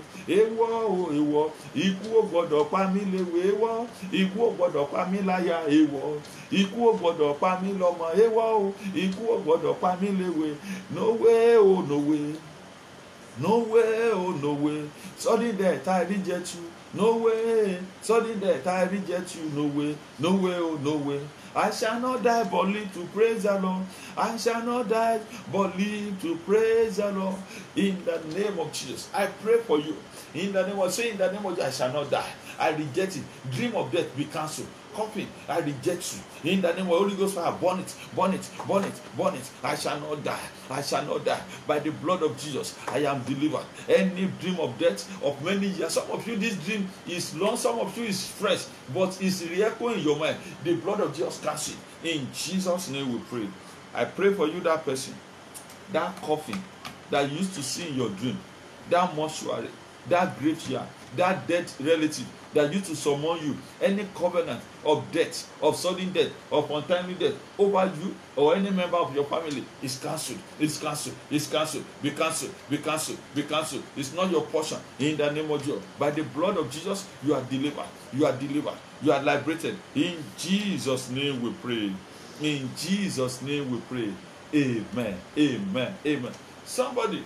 ikú ò gbọdọ̀ pa mí léwe, èèwọ̀, ikú ò gbọdọ̀ pa mí láyà, èèwọ̀, ikú ò gbọdọ̀ pa mí lọ́mọ, èèwọ̀, ikú ò gbọdọ̀ pa mí léwe. No way, oh no way. No way, oh no way. Sudden death, I reject you. No way. Sudden death, I reject you. No way, oh no way. I shall not die but live to praise the Lord. I shall not die but live to praise the Lord. In the name of Jesus, I pray for you. In the name of Jesus, I shall not die. I reject it. Dream of death be cancelled. Coffin, I reject you. In the name of Holy Ghost fire, burn it. I shall not die. By the blood of Jesus, I am delivered. Any dream of death of many years, some of you, this dream is long, some of you is fresh, but it's re-echoing in your mind. The blood of Jesus cancel it. In Jesus' name we pray. I pray for you, that person, that coffin that you used to see in your dream, that mortuary, that graveyard, that dead relative that used to summon you, any covenant of death, of sudden death, of untimely death over you or any member of your family is cancelled. It's cancelled. Be cancelled. It's not your portion. In the name of Jesus, by the blood of Jesus, you are delivered. You are liberated. In Jesus' name we pray. In Jesus' name we pray. Amen. Somebody,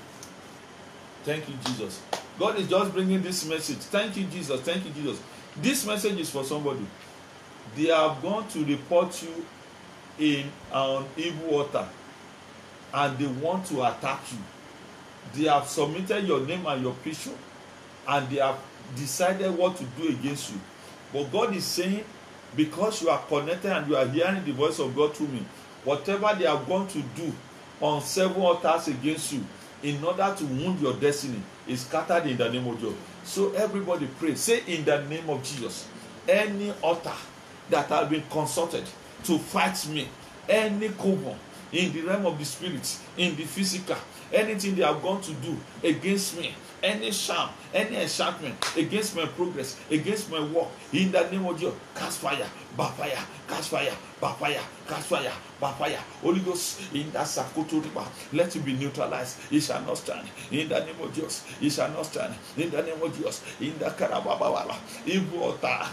thank you, Jesus. God is just bringing this message. Thank you, Jesus. This message is for somebody. They have gone to report you in an evil altar, and they want to attack you. They have submitted your name and your picture, and they have decided what to do against you. But God is saying, because you are connected and you are hearing the voice of God through me, whatever they are going to do on 7 altars against you, in order to wound your destiny, is scattered in the name of Jesus. So everybody pray. Say, in the name of Jesus, any altar that has been consulted to fight me, any covenant in the realm of the spirit, in the physical, anything they are going to do against me, any charm, any enchantment against my progress, against my work, in the name of Jesus, cast fire, by fire, catch fire, by fire, catch fire, by fire. Holy Ghost, in that Sakoto river, let it be neutralized. It shall not stand. In the name of Jesus, it shall not stand. In the name of Jesus, in the Karababawala, evil altar,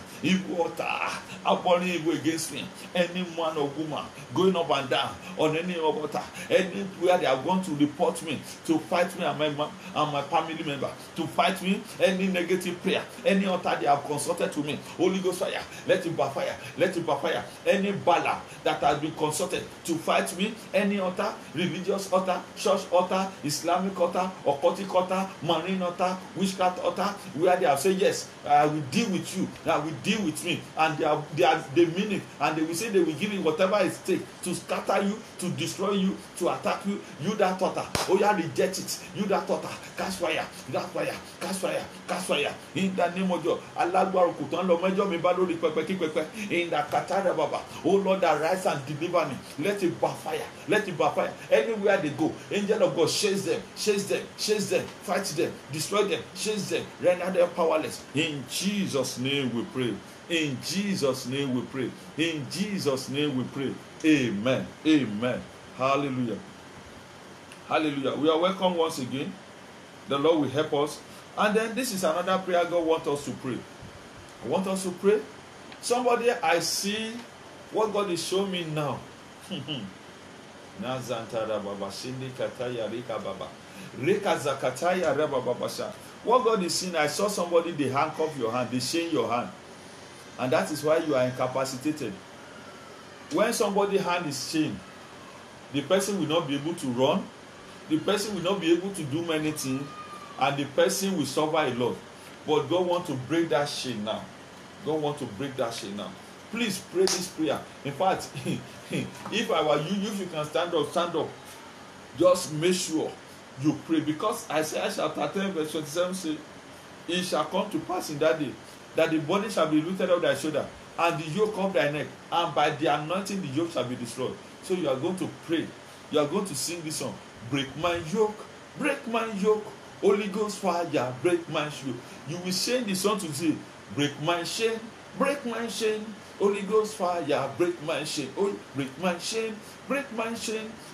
upon evil against me, any man or woman going up and down on any altar, anywhere they are going to report me, to fight me and my family member, to fight me, any negative prayer, any altar they have consulted to me, Holy Ghost fire, let it backfire, let it backfire. Any bala that has been consulted to fight me, any altar, religious altar, church altar, Islamic altar, occultic altar, marine altar, witchcraft altar, where they have said, yes, I will deal with you, I will deal with me, and they mean it, and they will say they will give you whatever it takes to scatter you, to destroy you, to attack you. You that altar, oh yeah, reject it. You that altar, catch fire, that fire, catch fire, catch fire. In the name of God, Allah kutan lo mejo mi ba lori pepe ki pepe. In the katara baba, oh Lord, arise and deliver me. Let it backfire, let it backfire. Anywhere they go, angel of God, chase them, chase them, chase them, fight them, destroy them, chase them, render them powerless. In Jesus' name we pray. In Jesus' name we pray. In Jesus' name we pray. Amen. Amen. Hallelujah. Hallelujah. We are welcome once again. The Lord will help us. And then this is another prayer God wants us to pray. I want us to pray. Somebody, I see what God is showing me now. What God is seeing, I saw somebody, they handcuff your hand, they chain your hand. And that is why you are incapacitated. When somebody's hand is chained, the person will not be able to run, the person will not be able to do many things, and the person will suffer a lot. But God wants to break that chain now. God wants to break that chain now. Please pray this prayer. In fact, if I were you, if you can stand up. Just make sure you pray. Because Isaiah chapter 10 verse 27 says, it shall come to pass in that day, that the body shall be lifted up thy shoulder, and the yoke of thy neck, and by the anointing the yoke shall be destroyed. So you are going to pray. You are going to sing this song. Break my yoke, Holy Ghost fire, break my yoke. You will sing the song to say, break my chain, Holy Ghost fire, break my chain, oh, break my chain,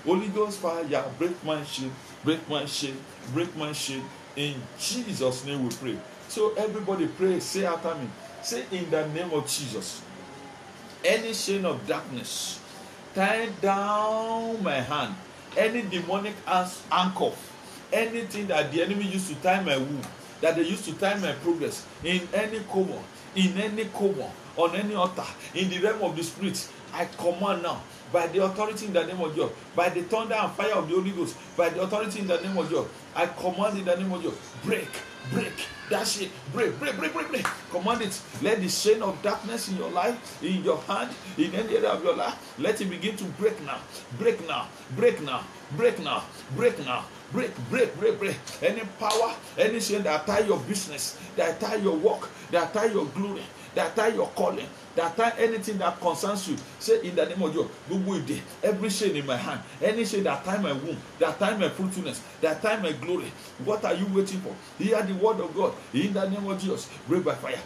Holy Ghost fire, break my chain, break my chain. In Jesus' name we pray. So everybody pray, say after me. Say, in the name of Jesus, any chain of darkness, tie down my hand, any demonic anchor, anything that the enemy used to tie my womb, that they used to tie my progress, in any coma, on any altar, in the realm of the spirit, I command now, by the authority in the name of God, by the thunder and fire of the Holy Ghost, by the authority in the name of God, I command in the name of God, break that chain, break. Command it. Let the chain of darkness in your life, in your hand, in any area of your life, let it begin to break now. Break. Any power, any chain that tie your business, that tie your work, that tie your glory, that tie your calling, that tie anything that concerns you. Say, in the name of God, every chain in my hand, any chain that tie my womb, that tie my fruitfulness, that tie my glory, what are you waiting for? Hear the word of God. In the name of Jesus, break by fire.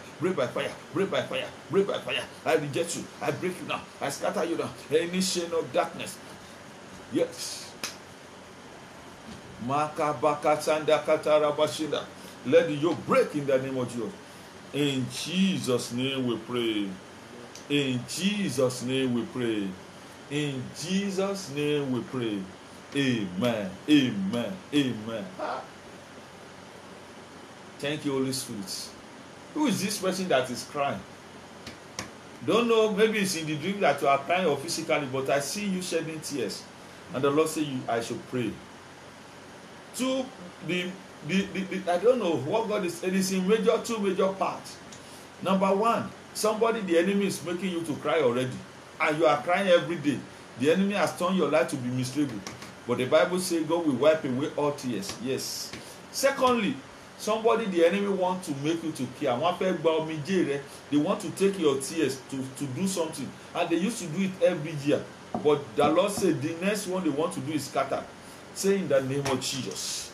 I reject you. I break you now. I scatter you now. Any chain of darkness. Yes. Let the yoke break in the name of Jesus. In Jesus' name we pray. In Jesus' name we pray. In Jesus' name we pray. Amen. Thank you, Holy Spirit. Who is this person that is crying? Don't know, maybe it's in the dream that you are crying or physically, but I see you shedding tears. And the Lord said I should pray. I don't know what God is saying. It is in two major parts. Number one, somebody, the enemy is making you to cry already, and you are crying every day. The enemy has turned your life to be miserable, but the Bible says God will wipe away all tears. Yes. Secondly, somebody, the enemy wants to make you to care. They want to take your tears to do something, and they used to do it every year. But the Lord said the next one they want to do is scatter. Say, in the name of Jesus.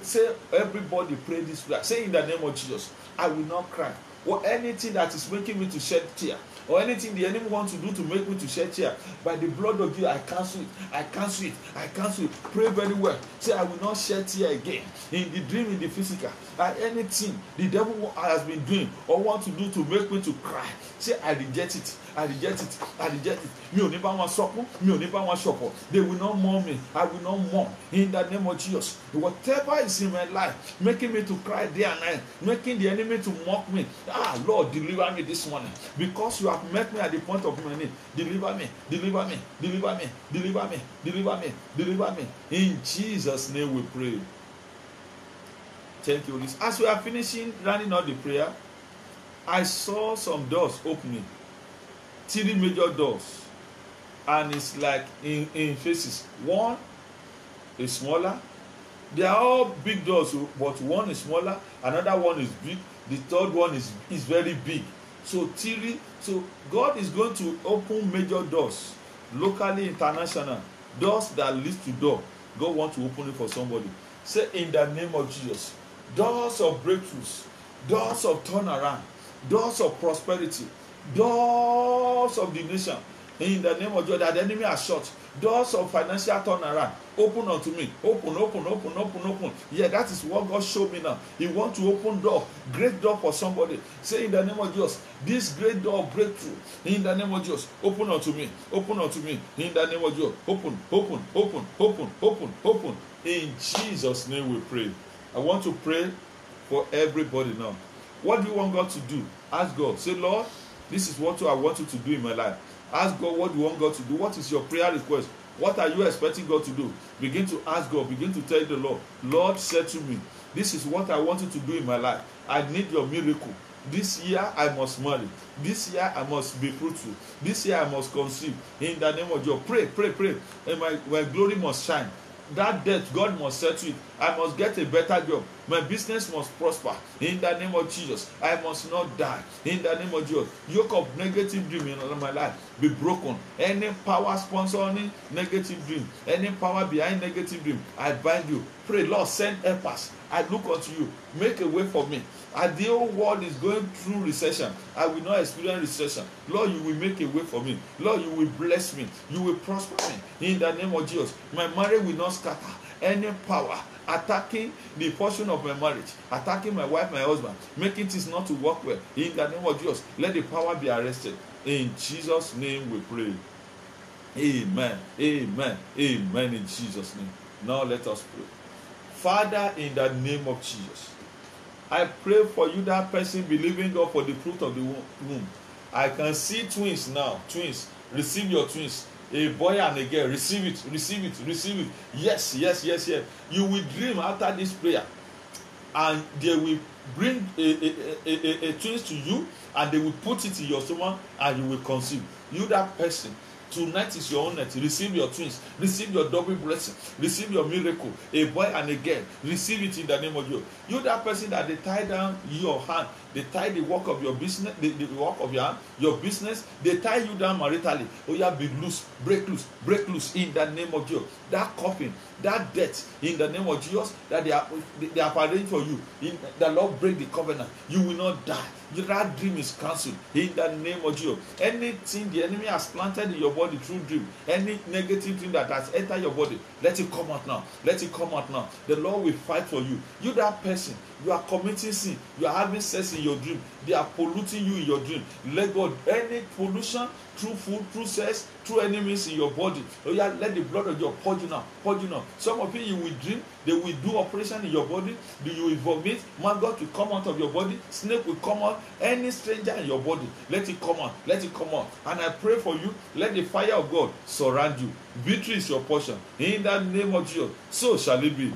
Say, everybody pray this prayer. Say, in the name of Jesus, I will not cry. or anything that is making me to shed tear, or anything the enemy wants to do to make me to shed tear, by the blood of Jesus, I cancel it. I cancel it. I cancel it. Pray very well. Say, I will not shed tear again. In the dream, in the physical, anything the devil has been doing or want to do to make me to cry, say, I reject it. I reject it. I reject it. Mi ò ní bá wọn sọkún, mi ò ní bá wọn ṣọ̀fọ̀. They will not mourn me. I will not mourn. In the name of Jesus. Whatever is in my life, making me to cry day and night, making the enemy to mock me. Lord, deliver me this morning. Because you have met me at the point of my need. Deliver me. Deliver me. Deliver me. Deliver me. Deliver me. Deliver me. In Jesus' name we pray. Thank you. As we are finishing, running out the prayer, I saw some doors opening. 3 major doors, and it's like in phases. One is smaller. They are all big doors, but one is smaller, another one is big, the third one is very big. So 3. So God is going to open major doors, locally, international, doors that lead to door. God wants to open it for somebody. Say, in the name of Jesus, doors of breakthroughs, doors of turnaround, doors of prosperity, doors of the nation, in the name of Jesus, that the enemy has shut, doors of financial turnaround, open unto me. Open. Yeah, that is what God showed me now. He wants to open door, great door for somebody. Say, in the name of Jesus, this great door of breakthrough, in the name of Jesus, open unto me. Open unto me. In the name of Jesus, open. In Jesus' name we pray. I want to pray for everybody now. What do you want God to do? Ask God. Say, Lord, this is what I want you to do in my life. Ask God what you want God to do. What is your prayer request? What are you expecting God to do? Begin to ask God. Begin to tell the Lord, Lord, say to me, this is what I want you to do in my life. I need your miracle. This year I must marry. This year I must be fruitful. This year I must conceive. In the name of Jesus. Pray. And my glory must shine. That debt, God must settle it. I must get a better job. My business must prosper. In the name of Jesus. I must not die. In the name of Jesus. Yoke of negative dream in my life be broken. Any power sponsoring negative dream, any power behind negative dream, I bind you. Pray, Lord, send helpers. I look unto you. Make a way for me. As the whole world is going through recession, I will not experience recession. Lord, you will make a way for me. Lord, you will bless me. You will prosper me. In the name of Jesus. My marriage will not scatter. Any power attacking the portion of my marriage, attacking my wife, my husband, making things not to work well. In the name of Jesus, let the power be arrested. In Jesus' name we pray. Amen. Amen. Amen. In Jesus' name. Now let us pray. Father, in the name of Jesus, I pray for you, that person believing God for the fruit of the womb. I can see twins now. Twins. Receive your twins. A boy and a girl. Receive it. Yes. You will dream after this prayer, and they will bring a twins to you, and they will put it in your stomach, and you will conceive. You, that person, tonight is your own night. Receive your twins. Receive your double blessing. Receive your miracle. A boy and a girl. Receive it in the name of Jesus. You, that person that they tie down your hand, they tie the work of your business, the work of your hand, your business, they tie you down maritally. Oh yeah, be loose, break loose in the name of Jesus. That coffin, that death, in the name of Jesus, that they have arranged for you. In the Lord, break the covenant. You will not die. That dream is cancelled in the name of Jesus. Anything the enemy has planted in your body through dream, any negative thing that has entered your body, let it come out now. Let it come out now. The Lord will fight for you. You, that person, you are committing sin. You are having sex in your dream. They are polluting you in your dream. Let God, any pollution through food, through sex, through enemies in your body, oh yeah, let the blood of God purge you now. Some of you will dream, they will do operation in your body, you will vomit, maggot will come out of your body, snake will come out, any stranger in your body, let it come out. And I pray for you, let the fire of God surround you. Victory is your portion. In the name of Jesus, so shall it be.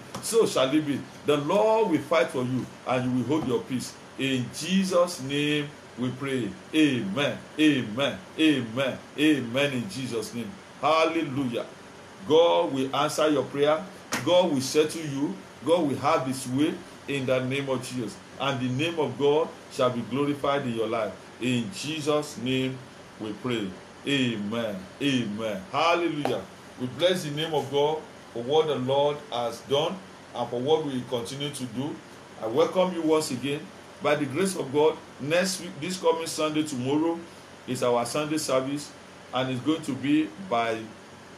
The Lord will fight for you, and you will hold your peace. In Jesus' name we pray. Amen. In Jesus' name. Hallelujah. God will answer your prayer. God will settle you. God will have his way in the name of Jesus. And the name of God shall be glorified in your life. In Jesus' name we pray. Amen. Hallelujah. We bless the name of God for what the Lord has done and for what we will continue to do. I welcome you once again By the grace of God, next week, this coming Sunday, tomorrow, is our Sunday service, and it's going to be by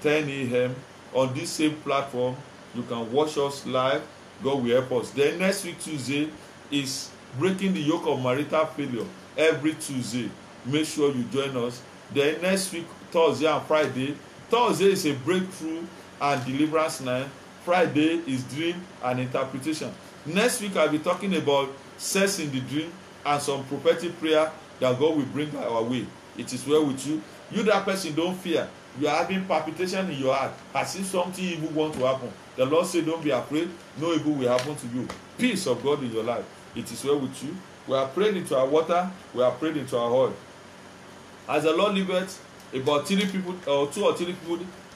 10 a.m. on this same platform. You can watch us live. God will help us. Then next week, Tuesday, is breaking the yoke of marital failure. Every Tuesday, make sure you join us. Then next week, Thursday and Friday. Thursday is a breakthrough and deliverance night. Friday is dream and interpretation. Next week, I'll be talking about sex in the dream and some prophetic prayer that God will bring our way. It is well with you. You, that person, don't fear. You are having palpitation in your heart as if something evil wants to happen. The Lord said, don't be afraid. No evil will happen to you. Peace of God in your life. It is well with you. We are praying into our water. We are praying into our oil. As the Lord liveth, about 3 people, or 2 or 3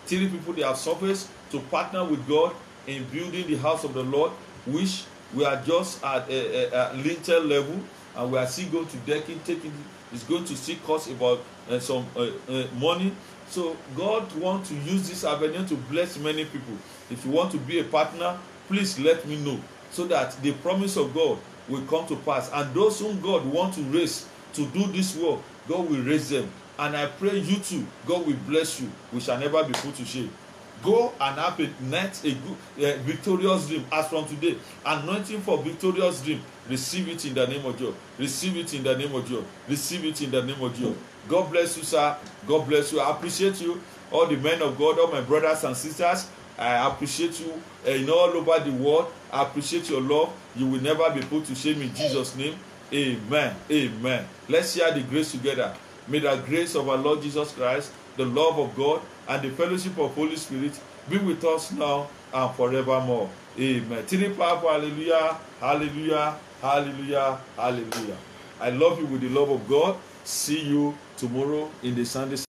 people, they have surfaced to partner with God in building the house of the Lord, which we are just at a lintel level, and we are still going to decking. It's going to still cost about some money. So God wants to use this avenue to bless many people. If you want to be a partner, please let me know, so that the promise of God will come to pass. And those whom God wants to raise to do this work, God will raise them. And I pray you too, God will bless you. We shall never be put to shame. Go and have a good, victorious dream as from today. Anointing for victorious dream. Receive it in the name of God. Receive it in the name of God. Receive it in the name of God. God bless you, sir. God bless you. I appreciate you, all the men of God, all my brothers and sisters. I appreciate you all over the world. I appreciate your love. You will never be put to shame in Jesus' name. Amen. Amen. Let's share the grace together. May the grace of our Lord Jesus Christ, the love of God, and the fellowship of Holy Spirit be with us now and forevermore. Amen. 3 powerful hallelujah, hallelujah, hallelujah, hallelujah. I love you with the love of God. See you tomorrow in the Sunday